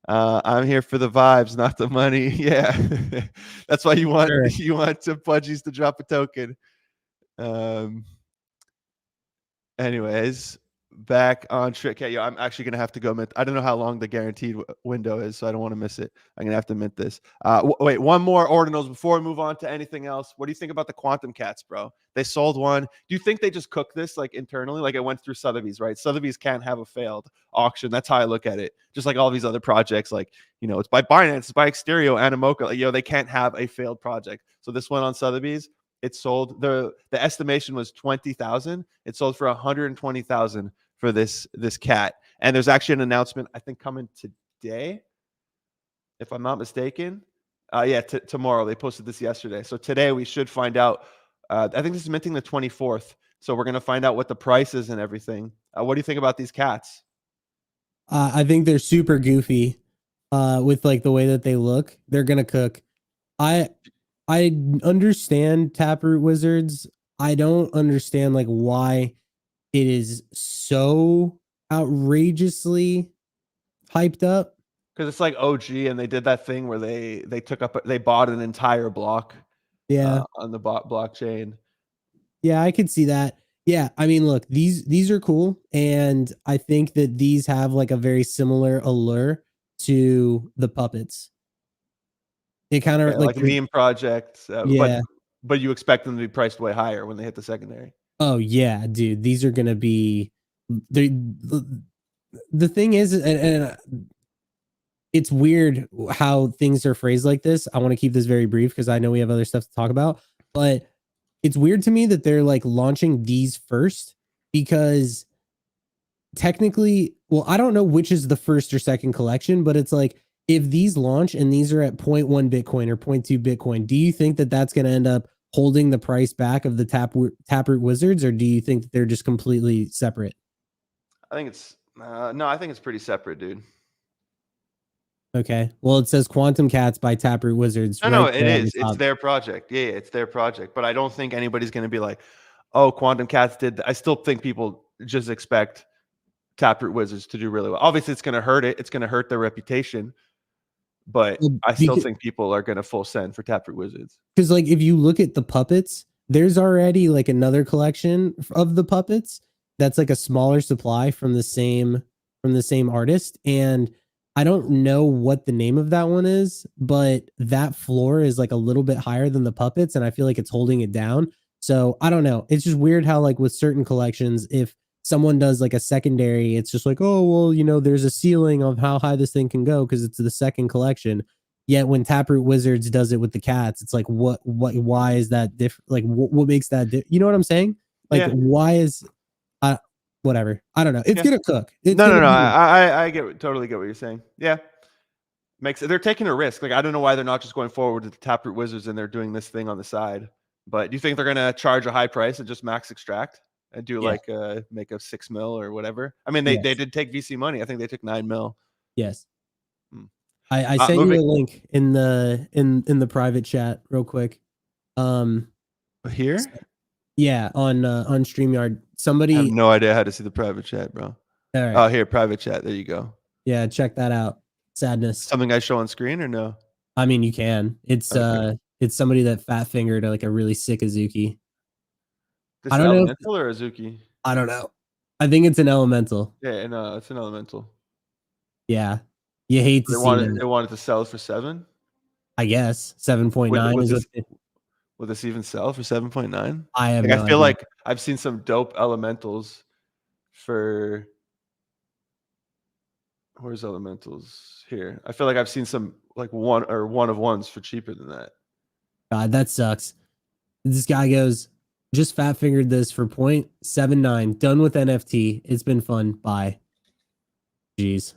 I'm here for the vibes, not the money. Yeah, that's why you want sure. to Pudgies to drop a token. Um, anyways, back on trick. Okay, yo, I'm actually gonna have to go mint. I don't know how long the guaranteed window is, so I don't want to miss it. I'm gonna have to mint this. Wait, one more ordinals before we move on to anything else. What do you think about the quantum cats, bro? They sold one. Do you think they just cooked this like internally? Like it went through Sotheby's, right? Sotheby's can't have a failed auction. That's how I look at it. Just like all these other projects, like it's by Binance, it's by Exterio, Animoca. Like, they can't have a failed project. So this went on Sotheby's. It sold. The estimation was 20,000. It sold for 120,000 for this cat. And there's actually an announcement, I think, coming today, if I'm not mistaken. Yeah, tomorrow. They posted this yesterday. So today we should find out. I think this is minting the 24th. So we're going to find out what the price is and everything. What do you think about these cats? I think they're super goofy. With like the way that they look, they're gonna cook. I understand Taproot Wizards. I don't understand like why it is so outrageously hyped up. Because it's like OG, and they did that thing where they bought an entire block Yeah. on the blockchain. Yeah, I could see that. Yeah, I mean, look, these are cool, and I think that these have like a very similar allure to the puppets. It kind of Okay, like a meme project, yeah. but you expect them to be priced way higher when they hit the secondary. Oh yeah, dude, these are gonna be the thing is, and it's weird how things are phrased like this. I want to keep this very brief because I know we have other stuff to talk about, but it's weird to me that they're like launching these first because technically, well, I don't know which is the first or second collection, but it's like if these launch and these are at 0.1 Bitcoin or 0.2 Bitcoin, do you think that that's going to end up holding the price back of the Taproot Wizards, or do you think that they're just completely separate? I think it's no, I think it's pretty separate, dude. Okay. Well, it says Quantum Cats by Taproot Wizards No, right it there on the is. It's top. their project. Yeah, it's their project. But I don't think anybody's going to be like, "Oh, Quantum Cats did." I still think people just expect Taproot Wizards to do really well. Obviously, it's going to hurt it. It's going to hurt their reputation. But I still think people are going to full send for Taproot Wizards. Because like if you look at the puppets, there's already like another collection of the puppets that's like a smaller supply from the same artist, and I don't know what the name of that one is, but that floor is like a little bit higher than the puppets, and I feel like it's holding it down. So I don't know. It's just weird how like with certain collections, if someone does like a secondary, it's just like, oh well, there's a ceiling of how high this thing can go because it's the second collection. Yet when Taproot Wizards does it with the cats, it's like, why is that different? Like, what makes that? You know what I'm saying? Like, Yeah. why is, whatever? I don't know. It's Yeah. gonna cook. It's No, gonna be. I totally get what you're saying. Yeah, makes it. They're taking a risk. Like I don't know why they're not just going forward with the Taproot Wizards and they're doing this thing on the side. But do you think they're gonna charge a high price and just max extract and do Yeah. like make a 6 mil or whatever? I mean, they Yes. did take VC money. I think they took 9 mil. Yes. Hmm. I sent you Moving a link in the private chat real quick. here. Yeah, on StreamYard. I have Somebody. no idea how to see the private chat, bro. All right. Oh, here, private chat. There you go. Yeah, check that out. Sadness. Something I show on screen or no? I mean, you can. It's Okay. it's somebody that fat fingered like a really sick Azuki. This I is don't know. elemental or Azuki? I don't know. I think it's an elemental. Yeah, no, it's an elemental. Yeah. You hate to see that. They wanted to sell it for 7. I guess 7.9 is what Will this even sell for 7.9? I have Like no I feel idea. like I've seen some dope elementals for where's elementals here? I feel like I've seen some like one of ones for cheaper than that. God, that sucks. This guy goes, Just fat fingered this for 0.79. Done with NFT. It's been fun. Bye. Jeez.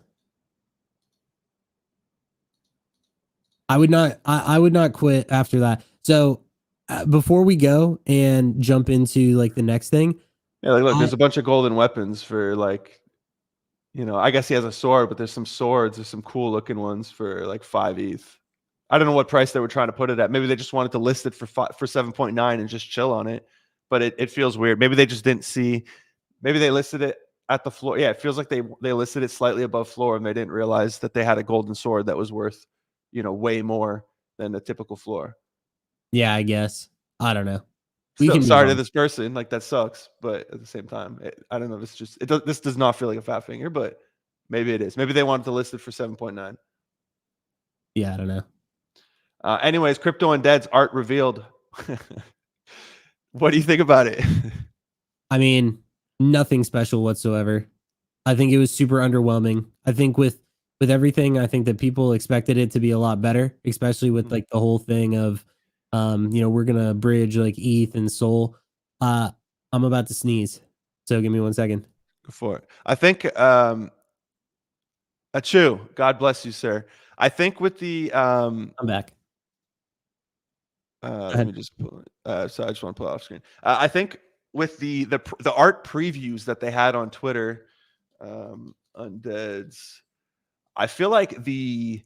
I would not. I would not quit after that. So before we go and jump into like the next thing, Yeah, like look, I, there's a bunch of golden weapons for like, I guess he has a sword, but there's some swords, there's some cool looking ones for like 5 ETH. I don't know what price they were trying to put it at. Maybe they just wanted to list it for 7.9 and just chill on it. But it feels weird. Maybe they just didn't see. Maybe they listed it at the floor. Yeah, it feels like they listed it slightly above floor and they didn't realize that they had a golden sword that was worth, way more than the typical floor. yeah, I guess. I don't know. We Still, can move sorry to on. this person. Like that sucks, but at the same time, I don't know. This does not feel like a fat finger, but maybe it is. Maybe they wanted to list it for 7.9. Yeah, I don't know. Anyways, CryptoUndeads art revealed. What do you think about it? I mean, nothing special whatsoever. I think it was super underwhelming. I think with everything, I think that people expected it to be a lot better, especially with like the whole thing of we're gonna bridge like ETH and Soul. I'm about to sneeze. So give me 1 second. Go for it. I think Achu, God bless you, sir. I think with the I'm back. Go let me ahead. just pull it. So I just want to pull it off screen. I think with the art previews that they had on Twitter, Undeads, I feel like the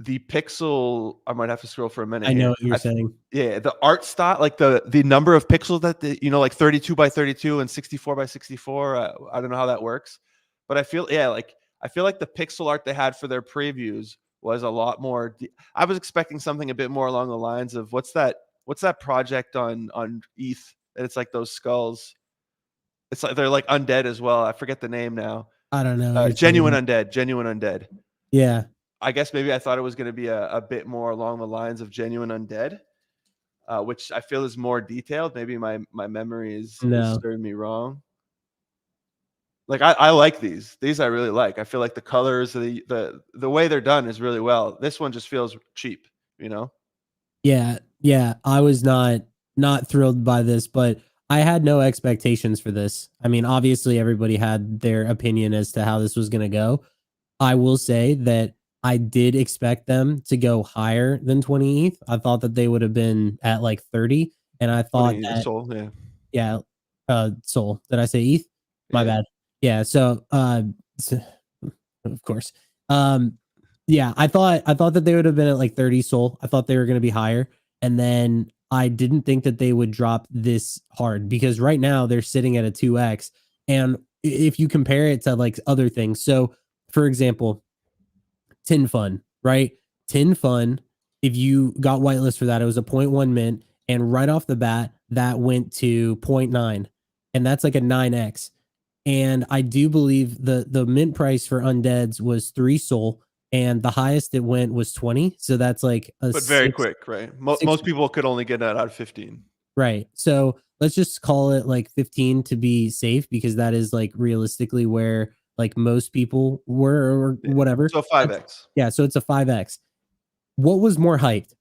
pixel. I might have to scroll for a minute I know here. what you're saying. Yeah, the art style, like the number of pixels that like 32 by 32 and 64 by 64. I don't know how that works, but I feel like the pixel art they had for their previews was a lot more. I was expecting something a bit more along the lines of what's that project on ETH? It's like those skulls. It's like they're like undead as well. I forget the name now. I don't know what you're Genuine saying. undead. Genuine undead. Yeah. I guess maybe I thought it was going to be a bit more along the lines of genuine undead, which I feel is more detailed. Maybe my memory is No. serving me wrong. Like I like these. These I really like. I feel like the colors, the way they're done is really well. This one just feels cheap, you know? Yeah. Yeah. I was not thrilled by this, but I had no expectations for this. I mean, obviously everybody had their opinion as to how this was gonna go. I will say that I did expect them to go higher than 20 ETH. I thought that they would have been at like 30. And I thought 20 that, soul, yeah. yeah, Soul. Did I say ETH? My Yeah. bad. Yeah. So, of course. Um, yeah, I thought that they would have been at like 30 Soul. I thought they were going to be higher. And then I didn't think that they would drop this hard because right now they're sitting at a 2x. And if you compare it to like other things, so for example, Tin Fun, right? Tin Fun, if you got whitelist for that, it was a zero point 0.1 mint. And right off the bat, that went to 0.9. And that's like a 9x. And I do believe the mint price for Undeads was 3 Soul. And the highest it went was 20. So that's like a But very six, quick, right? six. Most people could only get that out of 15. Right. So let's just call it like 15 to be safe because that is like realistically where like most people were or Yeah. whatever. So 5x. Yeah. So it's a 5x. What was more hyped?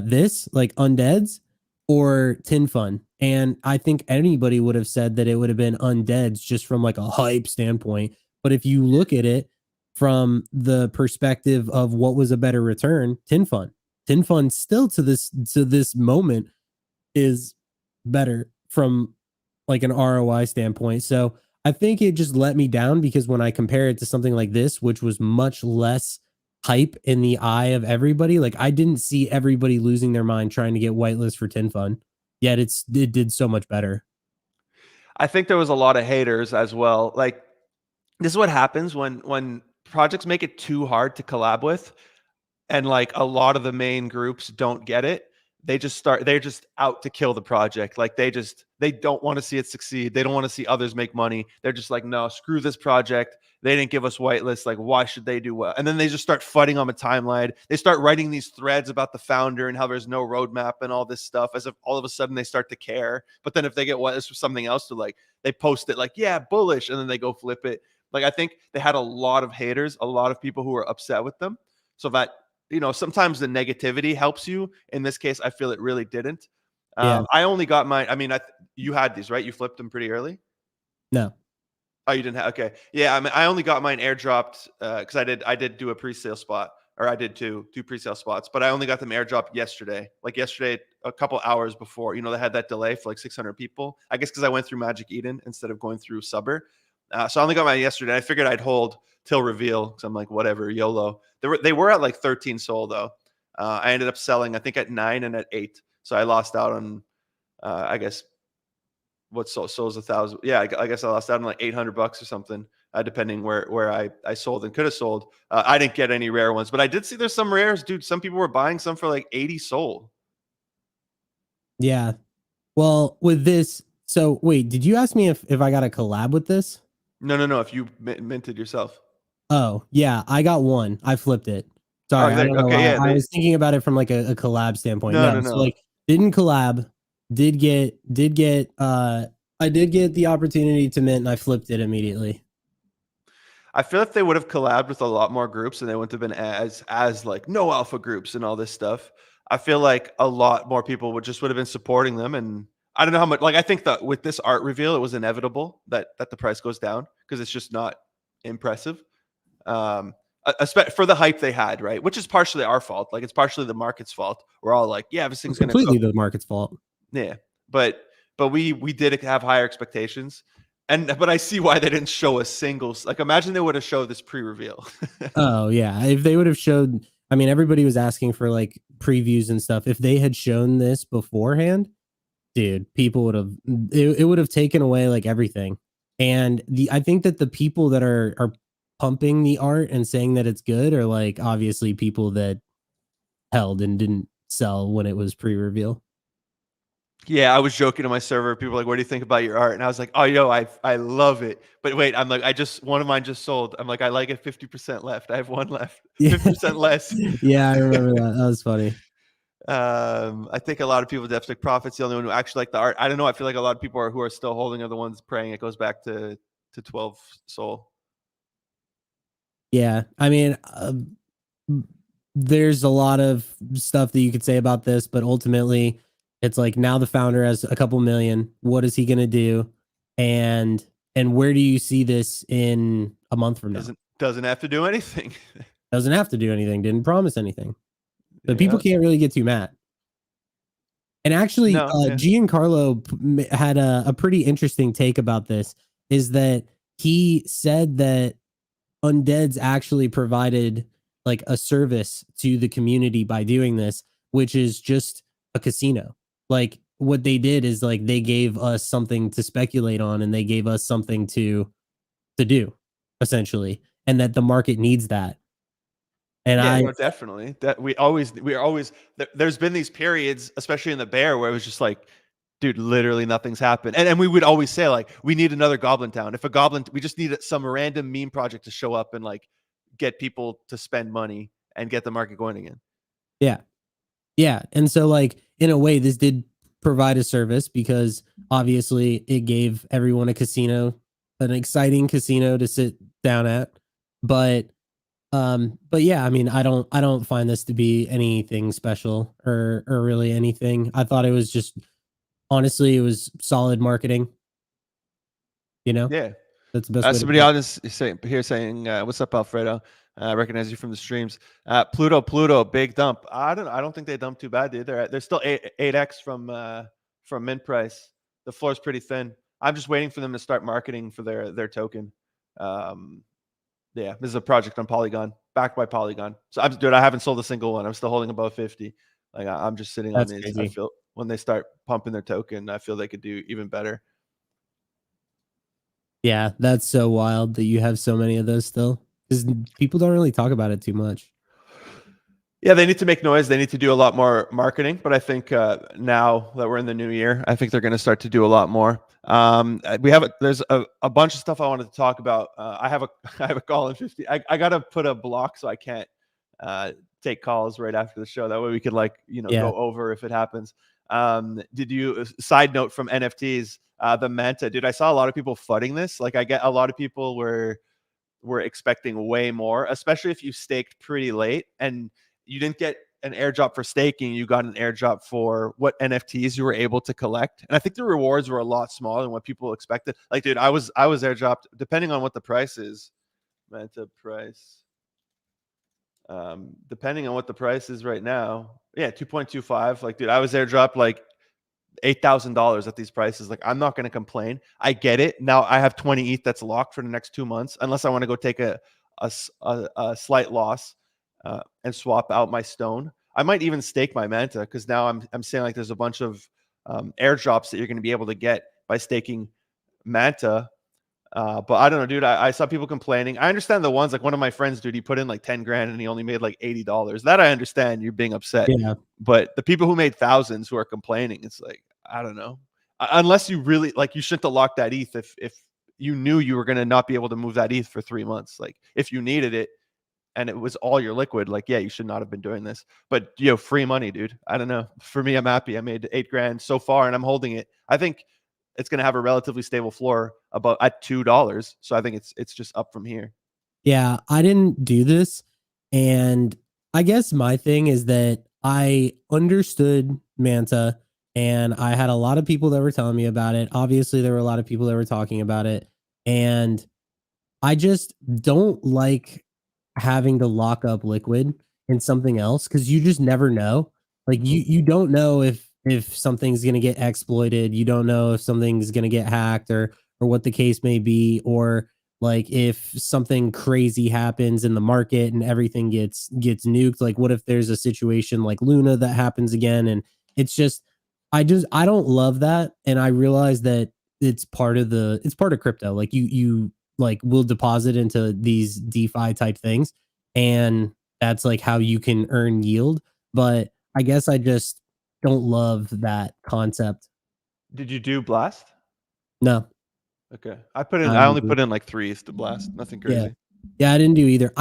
This like Undeads or Tin Fun? And I think anybody would have said that it would have been Undeads just from like a hype standpoint. But if you look at it from the perspective of what was a better return, Tin Fun. Tin Fun still to this moment is better from like an ROI standpoint. So I think it just let me down because when I compare it to something like this, which was much less hype in the eye of everybody, like I didn't see everybody losing their mind trying to get whitelist for Tin Fun. Yet it did so much better. I think there was a lot of haters as well. Like this is what happens when projects make it too hard to collab with and like a lot of the main groups don't get it. They're just out to kill the project. Like they don't want to see it succeed. They don't want to see others make money. They're just like, no, screw this project. They didn't give us whitelist. Like, why should they do well? And then they just start fighting on a timeline. They start writing these threads about the founder and how there's no roadmap and all this stuff, as if all of a sudden they start to care. But then if they get whitelist for something else, they post it like, yeah, bullish, and then they go flip it. Like I think they had a lot of haters, a lot of people who were upset with them. So that sometimes the negativity helps you. In this case, I feel it really didn't. Yeah. I only got mine. I mean, you had these, right? You flipped them pretty early. No. Oh, you didn't have, okay. Yeah, I mean, I only got mine airdropped because I did do a pre-sale spot, or I did two pre-sale spots, but I only got them airdropped yesterday. Like yesterday, a couple hours before. They had that delay for like 600 people. I guess because I went through Magic Eden instead of going through Subber. So I only got mine yesterday. I figured I'd hold till reveal because I'm like, whatever, YOLO. They were at like 13 sold though. I ended up selling, I think, at 9 and at 8. So I lost out on, I guess, what sold 1,000. Yeah, I guess I lost out on like $800 or something, depending where I sold and could have sold. I didn't get any rare ones, but I did see there's some rares, dude. Some people were buying some for like 80 sold. Yeah. Well, with this, so wait, did you ask me if I got a collab with this? No. If you minted yourself. Oh, yeah, I got one. I flipped it. Oh, Sorry, I there. don't know Okay, why. yeah. I was thinking about it from like a collab standpoint. No, No, no, so no. like didn't collab, I did get the opportunity to mint and I flipped it immediately. I feel if they would have collabed with a lot more groups and they wouldn't have been as like no alpha groups and all this stuff, I feel like a lot more people would have been supporting them. And I don't know how much. Like I think that with this art reveal, it was inevitable that the price goes down because it's just not impressive. For the hype they had, right? Which is partially our fault. Like it's partially the market's fault. We're all like, yeah, this thing's gonna Completely cook. the market's fault. Yeah, but we did have higher expectations, but I see why they didn't show a single. Like imagine they would have showed this pre-reveal. Oh yeah, if they would have showed, I mean, everybody was asking for like previews and stuff. If they had shown this beforehand, dude, people would have it would have taken away like everything. And I think that the people that are pumping the art and saying that it's good are like obviously people that held and didn't sell when it was pre-reveal. Yeah, I was joking to my server. People were like, "What do you think about your art?" And I was like, "Oh, I love it." But wait, I'm like, one of mine just sold. I'm like, I like it 50% left. I have one left, Yeah. 50% less. Yeah, I remember that. That was funny. I think a lot of people definitely Profit's the only one who actually like the art. I don't know. I feel like a lot of people who are still holding are the ones praying it goes back to 12 soul. Yeah, I mean, there's a lot of stuff that you could say about this, but ultimately, it's like now the founder has a couple million. What is he going to do? And where do you see this in a month from now? Doesn't have to do anything. Doesn't have to do anything. Didn't promise anything. But people Yeah. can't really get too mad. And actually, No, yeah. Giancarlo had a pretty interesting take about this. Is that he said that Undeads actually provided like a service to the community by doing this, which is just a casino. Like what they did is like they gave us something to speculate on and they gave us something to do essentially, and that the market needs that. And Yeah, I no, definitely. That we are always there's been these periods, especially in the bear, where it was just like, dude, literally nothing's happened. And we would always say, like, we need another Goblin Town. If a Goblin, we just need some random meme project to show up and like get people to spend money and get the market going again. yeah. Yeah. And so like in a way, this did provide a service because obviously it gave everyone a casino, an exciting casino to sit down at. But yeah, I mean, I don't find this to be anything special or really anything. I thought it was just honestly, it was solid marketing, you know? Yeah. That's the best way to Somebody put it. else is saying, "What's up, Alfredo? I recognize you from the streams." Pluto, big dump. I don't think they dumped too bad, dude. They're still 8x from mint price. The floor's pretty thin. I'm just waiting for them to start marketing for their token. Um, yeah, this is a project on Polygon, backed by Polygon. So I haven't sold a single one. I'm still holding above 50. Like I'm just sitting on That's these. I crazy. feel when they start pumping their token, I feel they could do even better. Yeah, that's so wild that you have so many of those still. Because people don't really talk about it too much. Yeah, they need to make noise. They need to do a lot more marketing. But I think now that we're in the new year, I think they're going to start to do a lot more. There's a bunch of stuff I wanted to talk about. I have a call in 50. I got to put a block so I can't take calls right after the show. That way we could go over if it happens. Side note from NFTs, the Manta, dude, I saw a lot of people flooding this. Like I get a lot of people were expecting way more, especially if you staked pretty late and you didn't get an airdrop for staking, you got an airdrop for what NFTs you were able to collect. And I think the rewards were a lot smaller than what people expected. Like, dude, I was airdropped, depending on what the price is, Manta price. Depending on what the price is right now, yeah, 2.25. Like, dude, I was airdropped like $8,000 at these prices. Like, I'm not going to complain. I get it. Now I have 20 ETH that's locked for the next 2 months, unless I want to go take a slight loss and swap out my stone. I might even stake my Manta, because now I'm saying like there's a bunch of airdrops that you're going to be able to get by staking Manta. But I don't know, dude. I saw people complaining. I understand the ones, like one of my friends, dude, he put in like 10 grand and he only made like $80. That I understand, you're being upset. Yeah. But the people who made thousands who are complaining, it's like, I don't know. Unless you really like, you shouldn't have locked that ETH if you knew you were going to not be able to move that ETH for 3 months. Like, if you needed it and it was all your liquid, like, yeah, you should not have been doing this. But free money, dude. I don't know. For me, I'm happy. I made 8 grand so far and I'm holding it. I think it's going to have a relatively stable floor about at $2. So I think it's just up from here. Yeah, I didn't do this. And I guess my thing is that I understood Manta and I had a lot of people that were telling me about it. Obviously, there were a lot of people that were talking about it. And I just don't like having to lock up liquid in something else, because you just never know. Like, you don't know if something's going to get exploited. You don't know if something's going to get hacked, or what the case may be, or like if something crazy happens in the market and everything gets nuked. Like, what if there's a situation like Luna that happens again? And it's just, I don't love that. And I realize that it's part of crypto. Like, you like will deposit into these DeFi type things, and that's like how you can earn yield. But I guess I just don't love that concept. Did you do blast? No. Okay. I only put in like 3 to blast. Nothing Yeah. crazy. Yeah, I didn't do either.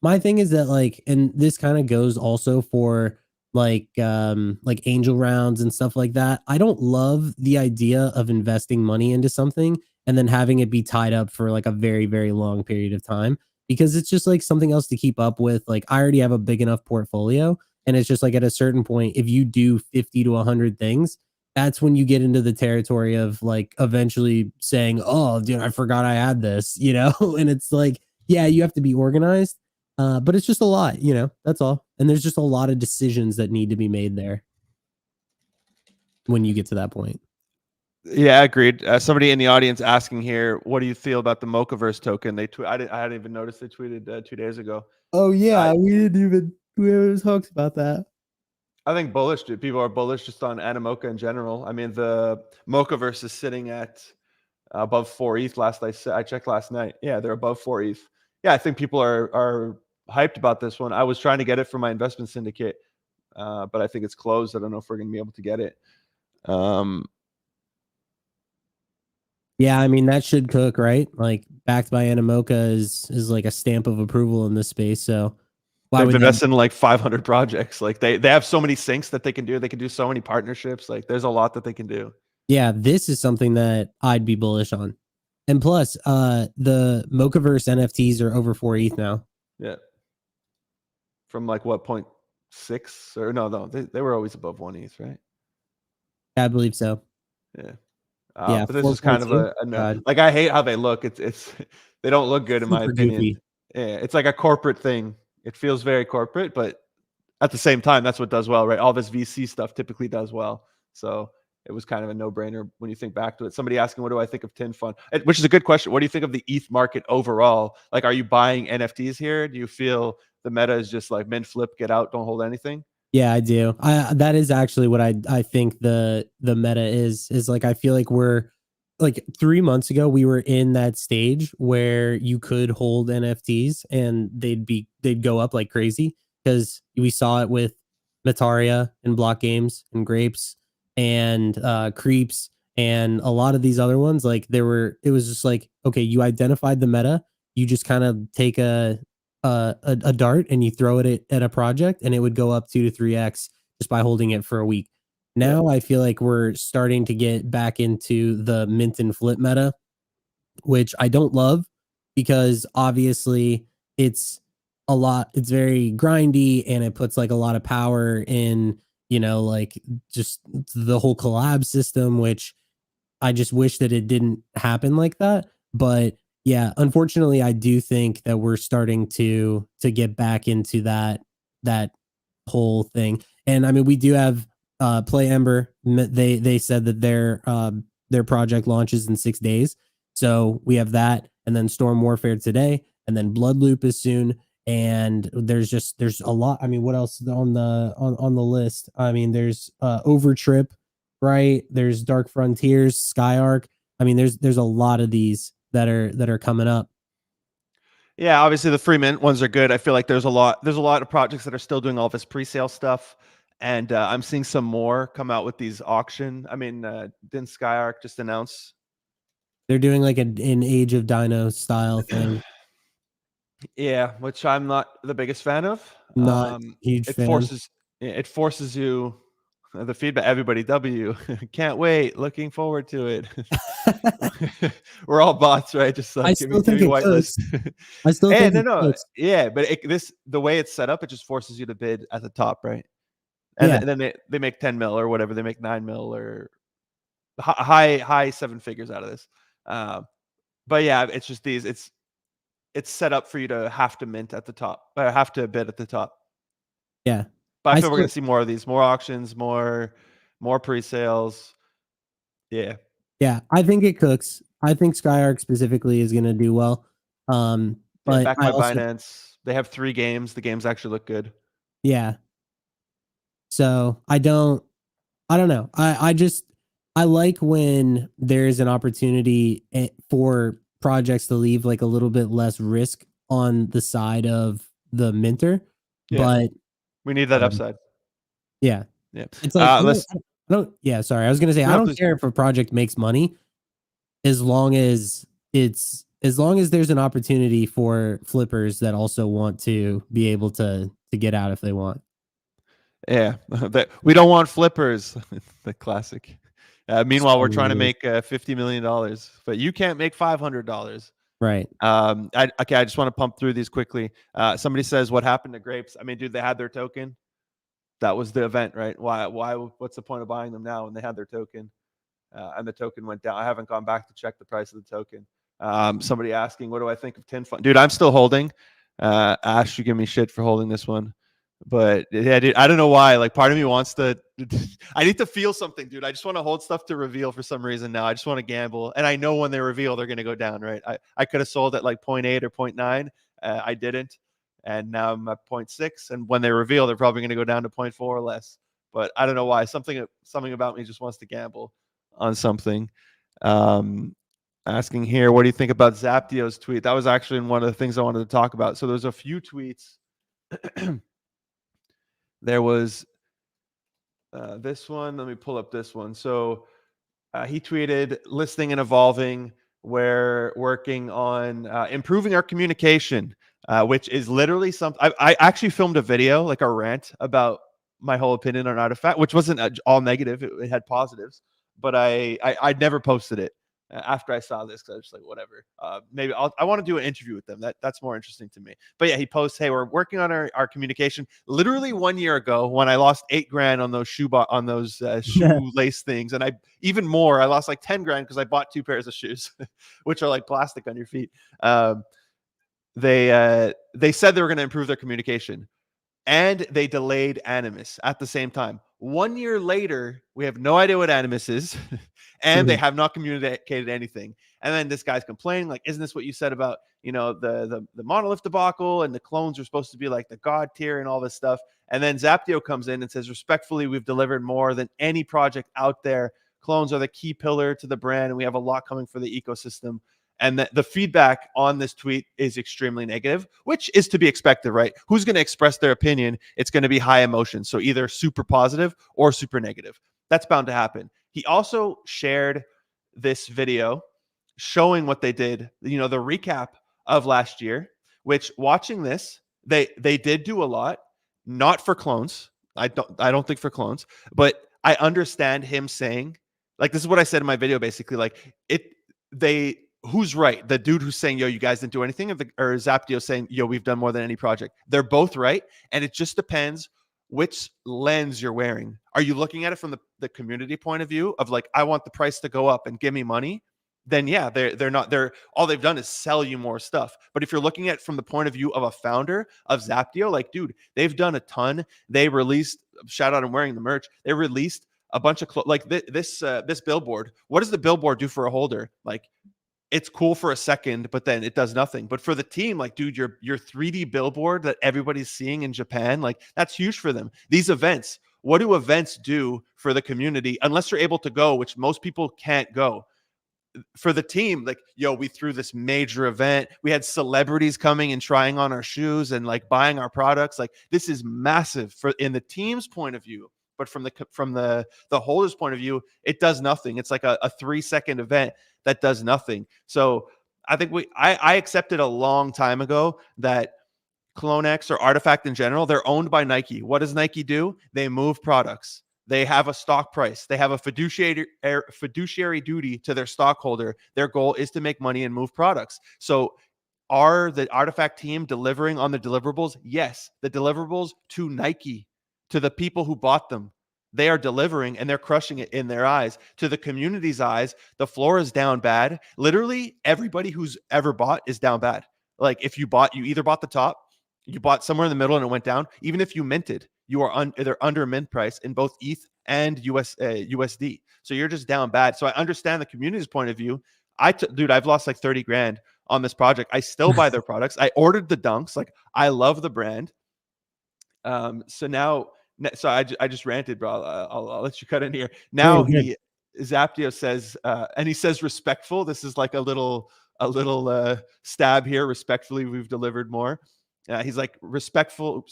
My thing is that, like, and this kind of goes also for like angel rounds and stuff like that. I don't love the idea of investing money into something and then having it be tied up for like a very, very long period of time, because it's just like something else to keep up with. Like, I already have a big enough portfolio, and it's just like at a certain point, if you do 50 to 100 things, that's when you get into the territory of like eventually saying, "Oh, dude, I forgot I had this," and it's like, yeah, you have to be organized, but it's just a lot, that's all. And there's just a lot of decisions that need to be made there when you get to that point. Yeah, agreed. Somebody in the audience asking here, what do you feel about the Mochaverse token? I hadn't even noticed they tweeted 2 days ago. Oh yeah, we haven't talked about that. I think bullish, dude. People are bullish just on Animoca in general. I mean, the Mochaverse is sitting at above 4 ETH. I checked last night. Yeah, they're above 4 ETH. Yeah, I think people are hyped about this one. I was trying to get it for my investment syndicate, but I think it's closed. I don't know if we're going to be able to get it. Yeah, I mean, that should cook, right? Like, backed by Animoca is like a stamp of approval in this space. So why they've would invested in like 500 projects. Like, they have so many syncs that they can do. They can do so many partnerships. Like, there's a lot that they can do. Yeah, this is something that I'd be bullish on. And plus, the Mochaverse NFTs are over 4 ETH now. Yeah. From like what, 0.6 or no, they were always above 1 ETH, right? I believe so. Yeah. Yeah, But this is kind of a no. Like, I hate how they look. It's they don't look good in my opinion. Goofy. Yeah, it's like a corporate thing. It feels very corporate, but at the same time, that's what does well, right? All this VC stuff typically does well. So it was kind of a no-brainer when you think back to it. Somebody asking, what do I think of Tin Fund? Which is a good question. What do you think of the ETH market overall? Like, are you buying NFTs here? Do you feel the meta is just like mint, flip, get out, don't hold anything? Yeah, I do. That is actually what I think the meta is like, I feel like we're like 3 months ago, we were in that stage where you could hold NFTs and they'd go up like crazy, because we saw it with Metaria and Block Games and Grapes and Creeps and a lot of these other ones. Like, it was just like, okay, you identified the meta, you just kind of take a dart and you throw it at a project and it would go up 2 to 3x just by holding it for a week. Now I feel like we're starting to get back into the mint and flip meta, which I don't love, because obviously it's a lot. It's very grindy, and it puts like a lot of power in, like just the whole collab system, which I just wish that it didn't happen like that. But yeah, unfortunately, I do think that we're starting to get back into that whole thing. And I mean, we do have Play Ember. They said that their project launches in 6 days. So we have that, and then Storm Warfare today, and then Bloodloop is soon. And there's a lot. I mean, what else on the list? I mean, there's Overtrip, right? There's Dark Frontiers, Skyark. I mean, there's a lot of these that are coming up. Yeah, obviously the free mint ones are good. I feel like there's a lot of projects that are still doing all this pre-sale stuff, and I'm seeing some more come out with these auction. I mean, didn't Skyark just announce? They're doing like an Age of Dino style thing. Yeah, which I'm not the biggest fan of. Not huge It fan. forces you the feedback. Everybody, W, can't wait, looking forward to it. We're all bots, right? Just I like give still me think it whitelist. cooks. I still And think it no, cooks. yeah, but the way it's set up, it just forces you to bid at the top, right? And, Yeah, and then they make 10 mil or whatever. They make 9 mil or high seven figures out of this. But yeah, it's just it's set up for you to have to mint at the top, or have to bid at the top. yeah. But I I feel we're still gonna see more of these, more auctions, more pre-sales. Yeah. Yeah, I think it cooks. I think Skyark specifically is gonna do well. Yeah. But Back I by also Binance. They have 3 games. The games actually look good. yeah. So I don't know. I like when there's an opportunity for projects to leave like a little bit less risk on the side of the minter, Yeah. but We need that um, upside. yeah, Yeah. it's like Let's yeah. Sorry, I was gonna say I No, don't please. care if a project makes money as long as there's an opportunity for flippers that also want to be able to get out if they want. Yeah. We don't want flippers. The classic. Meanwhile, So we're trying to weird. make $50 million, but you can't make $500. Right. I just want to pump through these quickly. Somebody says, "What happened to grapes?" I mean, dude, they had their token. That was the event, right? Why? What's the point of buying them now when they had their token? And the token went down. I haven't gone back to check the price of the token. Somebody asking, "What do I think of Tin Fund?" Dude, I'm still holding. Ash, you give me shit for holding this one, but yeah, dude, I don't know why. Like, part of me wants to. I need to feel something, dude. I just want to hold stuff to reveal for some reason now. I just want to gamble, and I know when they reveal, they're going to go down, right? I could have sold at like 0.8 or 0.9. I didn't, and now I'm at 0.6. And when they reveal, they're probably going to go down to 0.4 or less. But I don't know why. Something about me just wants to gamble on something. Um, Asking here, what do you think about Zaptio's tweet? That was actually one of the things I wanted to talk about. So there's a few tweets. There was this one. Let me pull up this one. So he tweeted, "Listening and evolving. We're working on improving our communication," which is literally something. I actually filmed a video, like a rant about my whole opinion on Artifact, which wasn't all negative. It had positives, but I'd never posted it after I saw this because I was just like, whatever. Maybe I want to do an interview with them. That's more interesting to me. But yeah, he posts, "Hey, we're working on our communication." Literally 1 year ago, when I lost 8 grand on those shoelace things, and I even more, I lost like 10 grand because I bought 2 pairs of shoes, which are like plastic on your feet. Um, they said they were going to improve their communication, and they delayed Animus at the same time. 1 year later, we have no idea what Animus is, and they have not communicated anything. And then this guy's complaining, like, "Isn't this what you said about, the monolith debacle, and the clones are supposed to be like the god tier and all this stuff?" And then Zaptio comes in and says, "Respectfully, we've delivered more than any project out there. Clones are the key pillar to the brand, and we have a lot coming for the ecosystem." And the feedback on this tweet is extremely negative, which is to be expected, right? Who's going to express their opinion? It's going to be high emotion. So either super positive or super negative. That's bound to happen. He also shared this video showing what they did, the recap of last year, which, watching this, they did do a lot, not for clones. I don't think for clones, but I understand him saying, like, this is what I said in my video, basically, like, they who's right? The dude who's saying, yo, you guys didn't do anything, or Zaptio saying, yo, we've done more than any project? They're both right. And it just depends which lens you're wearing. Are you looking at it from the community point of view of like, I want the price to go up and give me money? Then yeah, they're all they've done is sell you more stuff. But if you're looking at it from the point of view of a founder of Zaptio, like, dude, they've done a ton. They released, shout out, I'm wearing the merch. They released a bunch of like this billboard. What does the billboard do for a holder? Like, it's cool for a second, but then it does nothing. But for the team, like, dude, your 3D billboard that everybody's seeing in Japan, like, that's huge for them. These events, what do events do for the community? Unless you're able to go, which most people can't go. For the team, like, yo, we threw this major event. We had celebrities coming and trying on our shoes and like buying our products. Like, this is massive for in the team's point of view. But from the holder's point of view, it does nothing. It's like a 3-second event that does nothing. So I think I accepted a long time ago that CloneX or Artifact in general, they're owned by Nike. What does Nike do? They move products. They have a stock price. They have a fiduciary duty to their stockholder. Their goal is to make money and move products. So are the Artifact team delivering on the deliverables? Yes. The deliverables to Nike, to the people who bought them, they are delivering and they're crushing it in their eyes. To the community's eyes, the floor is down bad. Literally everybody who's ever bought is down bad. Like, if you either bought the top, you bought somewhere in the middle and it went down. Even if you minted, you are they're under mint price in both ETH and USD. So you're just down bad. So I understand the community's point of view. Dude, I've lost like 30 grand on this project. I still buy their products. I ordered the dunks. Like, I love the brand. So now, so I just ranted, bro. I'll let you cut in here. Now Zaptio says, and he says respectful. This is like a little stab here. Respectfully, we've delivered more. He's like, respectful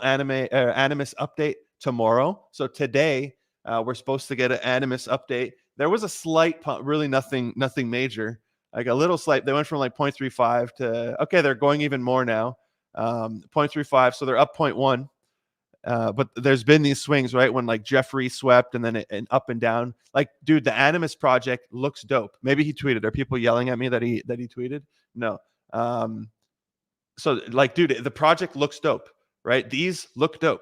Animus update tomorrow. So today we're supposed to get an Animus update. There was a slight pump, really nothing major, like a little slight. They went from like 0.35 to, okay, they're going even more now. 0.35, so they're up 0.1. But there's been these swings, right? When like Jeffrey swept and then and up and down. Like, dude, the Animus project looks dope. Maybe he tweeted. Are people yelling at me that he tweeted? No. So like, dude, the project looks dope, right? These look dope,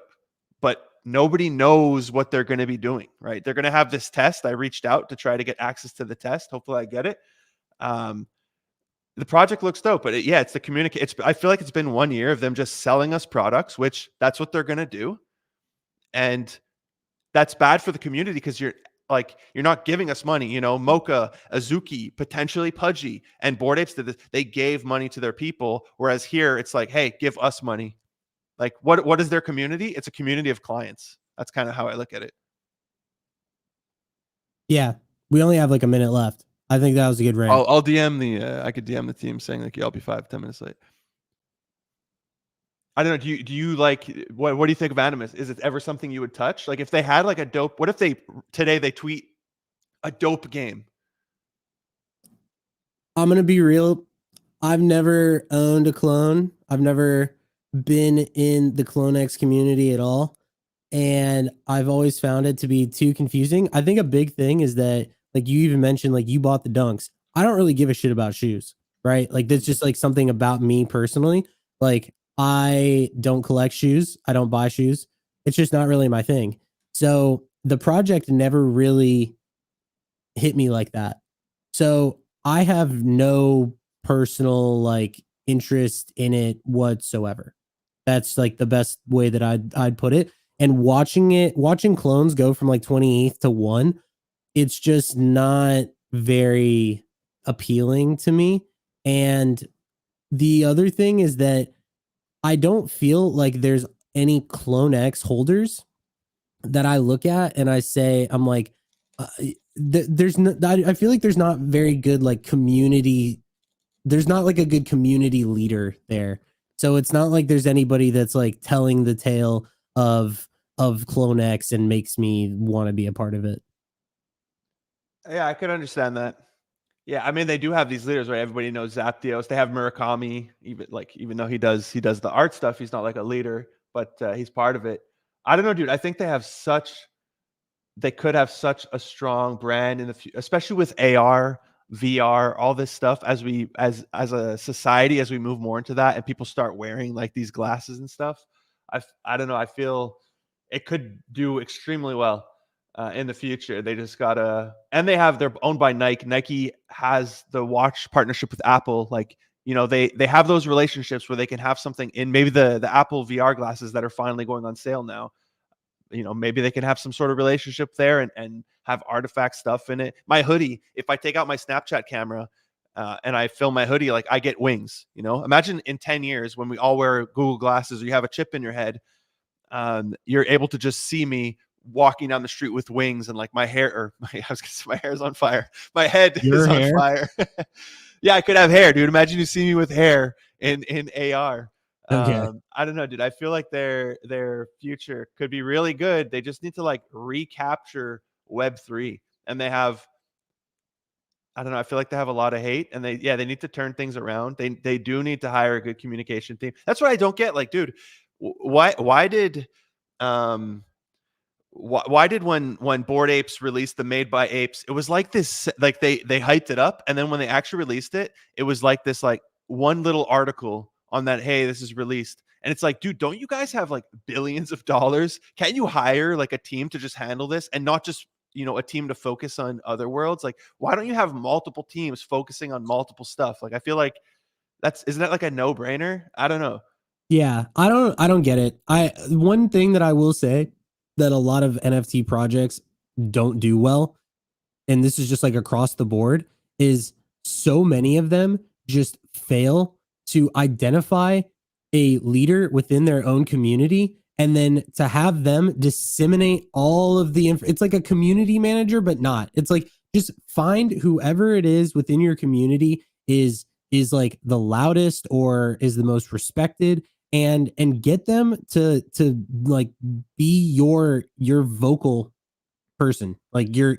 but nobody knows what they're going to be doing, right? They're going to have this test. I reached out to try to get access to the test. Hopefully I get it. The project looks dope, but it's the communicate. I feel like it's been 1 year of them just selling us products, which that's what they're going to do. And that's bad for the community because you're not giving us money. You know, Mocha, Azuki, potentially Pudgy, and Bored Apes did this. They gave money to their people, whereas here it's like, hey, give us money. Like, what is their community? It's a community of clients. That's kind of how I look at it. Yeah, we only have like a minute left. I think that was a good rant. I'll DM the. I could DM the team saying like, yeah, I'll be 5-10 minutes late. I don't know. Do you like what do you think of Animus? Is it ever something you would touch? Like, if they had like a dope, what if today they tweet a dope game? I'm gonna be real. I've never owned a clone. I've never been in the CloneX community at all. And I've always found it to be too confusing. I think a big thing is that, like you even mentioned, like you bought the dunks. I don't really give a shit about shoes, right? Like that's just like something about me personally. Like, I don't collect shoes. I don't buy shoes. It's just not really my thing. So the project never really hit me like that. So I have no personal like interest in it whatsoever. That's like the best way that I'd put it. And watching clones go from like 28th to 1, it's just not very appealing to me. And the other thing is that I don't feel like there's any CloneX holders that I look at and I say, I'm like, there's no, I feel like there's not very good like community. There's not like a good community leader there. So it's not like there's anybody that's like telling the tale of CloneX and makes me want to be a part of it. Yeah, I could understand that. Yeah, I mean, they do have these leaders, right? Everybody knows Zapdios. They have Murakami, even though he does the art stuff, he's not like a leader, but he's part of it. I don't know, dude. I think they could have such a strong brand in the future, especially with AR. VR, all this stuff as we as a society, as we move more into that and people start wearing like these glasses and stuff, I don't know, I feel it could do extremely well in the future. They just gotta, and they're owned by Nike. Nike has the watch partnership with Apple. Like, you know, they have those relationships where they can have something in maybe the Apple VR glasses that are finally going on sale now. You know, maybe they can have some sort of relationship there and have artifact stuff in it. My hoodie, if I take out my Snapchat camera and I film my hoodie, like I get wings. You know, imagine in 10 years when we all wear Google glasses or you have a chip in your head, you're able to just see me walking down the street with wings and like my hair, or I was gonna say my hair's on fire. My head Your is on hair? fire. Yeah, I could have hair, dude. Imagine you see me with hair in AR. Okay. I don't know, dude. I feel like their future could be really good. They just need to like recapture Web3, and they have. I don't know. I feel like they have a lot of hate, and they need to turn things around. They do need to hire a good communication team. That's what I don't get. Like, dude, why did um why did when Bored Apes released the Made by Apes, it was like this, like they hyped it up, and then when they actually released it, it was like this, like one little article on that, hey, this is released, and it's like, dude, don't you guys have like billions of dollars? Can't you hire like a team to just handle this and not just, you know, a team to focus on other worlds? Like, why don't you have multiple teams focusing on multiple stuff? Like, I feel like isn't that like a no brainer? I don't know. Yeah, I don't get it. One thing that I will say that a lot of NFT projects don't do well, and this is just like across the board, is so many of them just fail to identify a leader within their own community and then to have them disseminate all of the it's like a community manager, but not. It's like just find whoever it is within your community is like the loudest or is the most respected, and get them to like be your vocal person. Like you're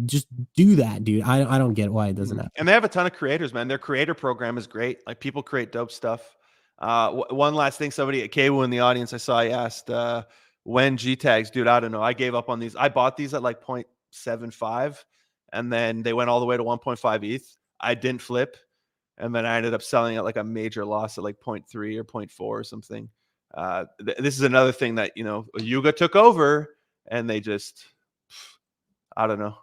just do that, dude. I don't get why it doesn't happen. And they have a ton of creators, man. Their creator program is great. Like, people create dope stuff. One last thing, somebody at Kwu in the audience I saw, he asked when G tags, dude. I don't know. I gave up on these. I bought these at like 0.75, and then they went all the way to 1.5 ETH. I didn't flip, and then I ended up selling at like a major loss at like 0.3 or 0.4 or something. This is another thing that, you know, Yuga took over, and they just, I don't know.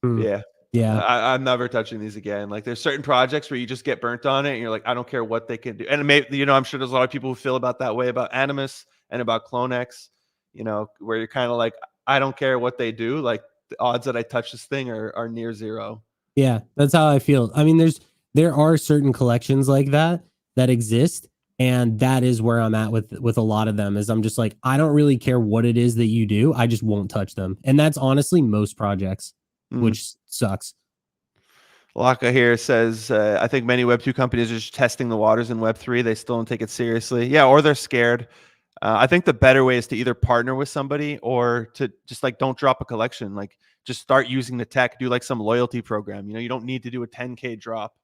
Mm, Yeah. yeah. I'm never touching these again. Like, there's certain projects where you just get burnt on it, and you're like, I don't care what they can do. And maybe, you know, I'm sure there's a lot of people who feel about that way about Animus and about CloneX, you know, where you're kind of like, I don't care what they do. Like, the odds that I touch this thing are near zero. Yeah, that's how I feel. I mean, there are certain collections like that exist, and that is where I'm at with a lot of them. Is I'm just like, I don't really care what it is that you do. I just won't touch them, and that's honestly most projects, which sucks. Laka here says, I think many Web2 companies are just testing the waters in Web3. They still don't take it seriously. Yeah, or they're scared. I think the better way is to either partner with somebody or to just like don't drop a collection. Like, just start using the tech, do like some loyalty program. You know, you don't need to do a 10K drop.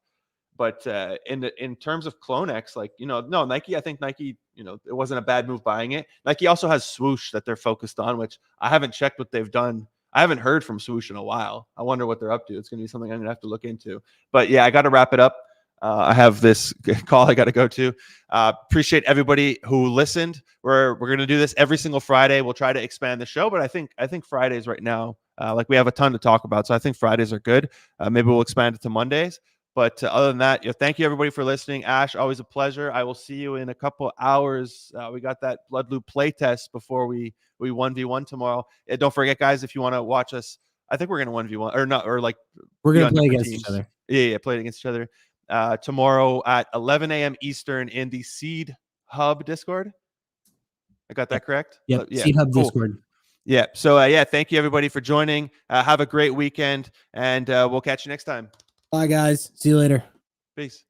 But in terms of CloneX, like, you know, no, Nike, I think Nike, you know, it wasn't a bad move buying it. Nike also has Swoosh that they're focused on, which I haven't checked what they've done. I haven't heard from Swoosh in a while. I wonder what they're up to. It's going to be something I'm going to have to look into. But yeah, I got to wrap it up. I have this call I got to go to. Appreciate everybody who listened. We're going to do this every single Friday. We'll try to expand the show, but I think Fridays right now, like, we have a ton to talk about. So I think Fridays are good. Maybe we'll expand it to Mondays. But other than that, thank you everybody for listening. Ash, always a pleasure. I will see you in a couple hours. We got that Blood Loop play test before we 1v1 tomorrow. Don't forget, guys, if you want to watch us, I think we're going to 1v1 or not, or like We're be gonna on play different against teams. each other. Yeah, play against each other tomorrow at 11 a.m. Eastern in the Seed Hub Discord. I got that correct? Yep. Yeah, Seed Hub cool. Discord. Yeah. So yeah, thank you everybody for joining. Have a great weekend, and we'll catch you next time. Bye, guys. See you later. Peace.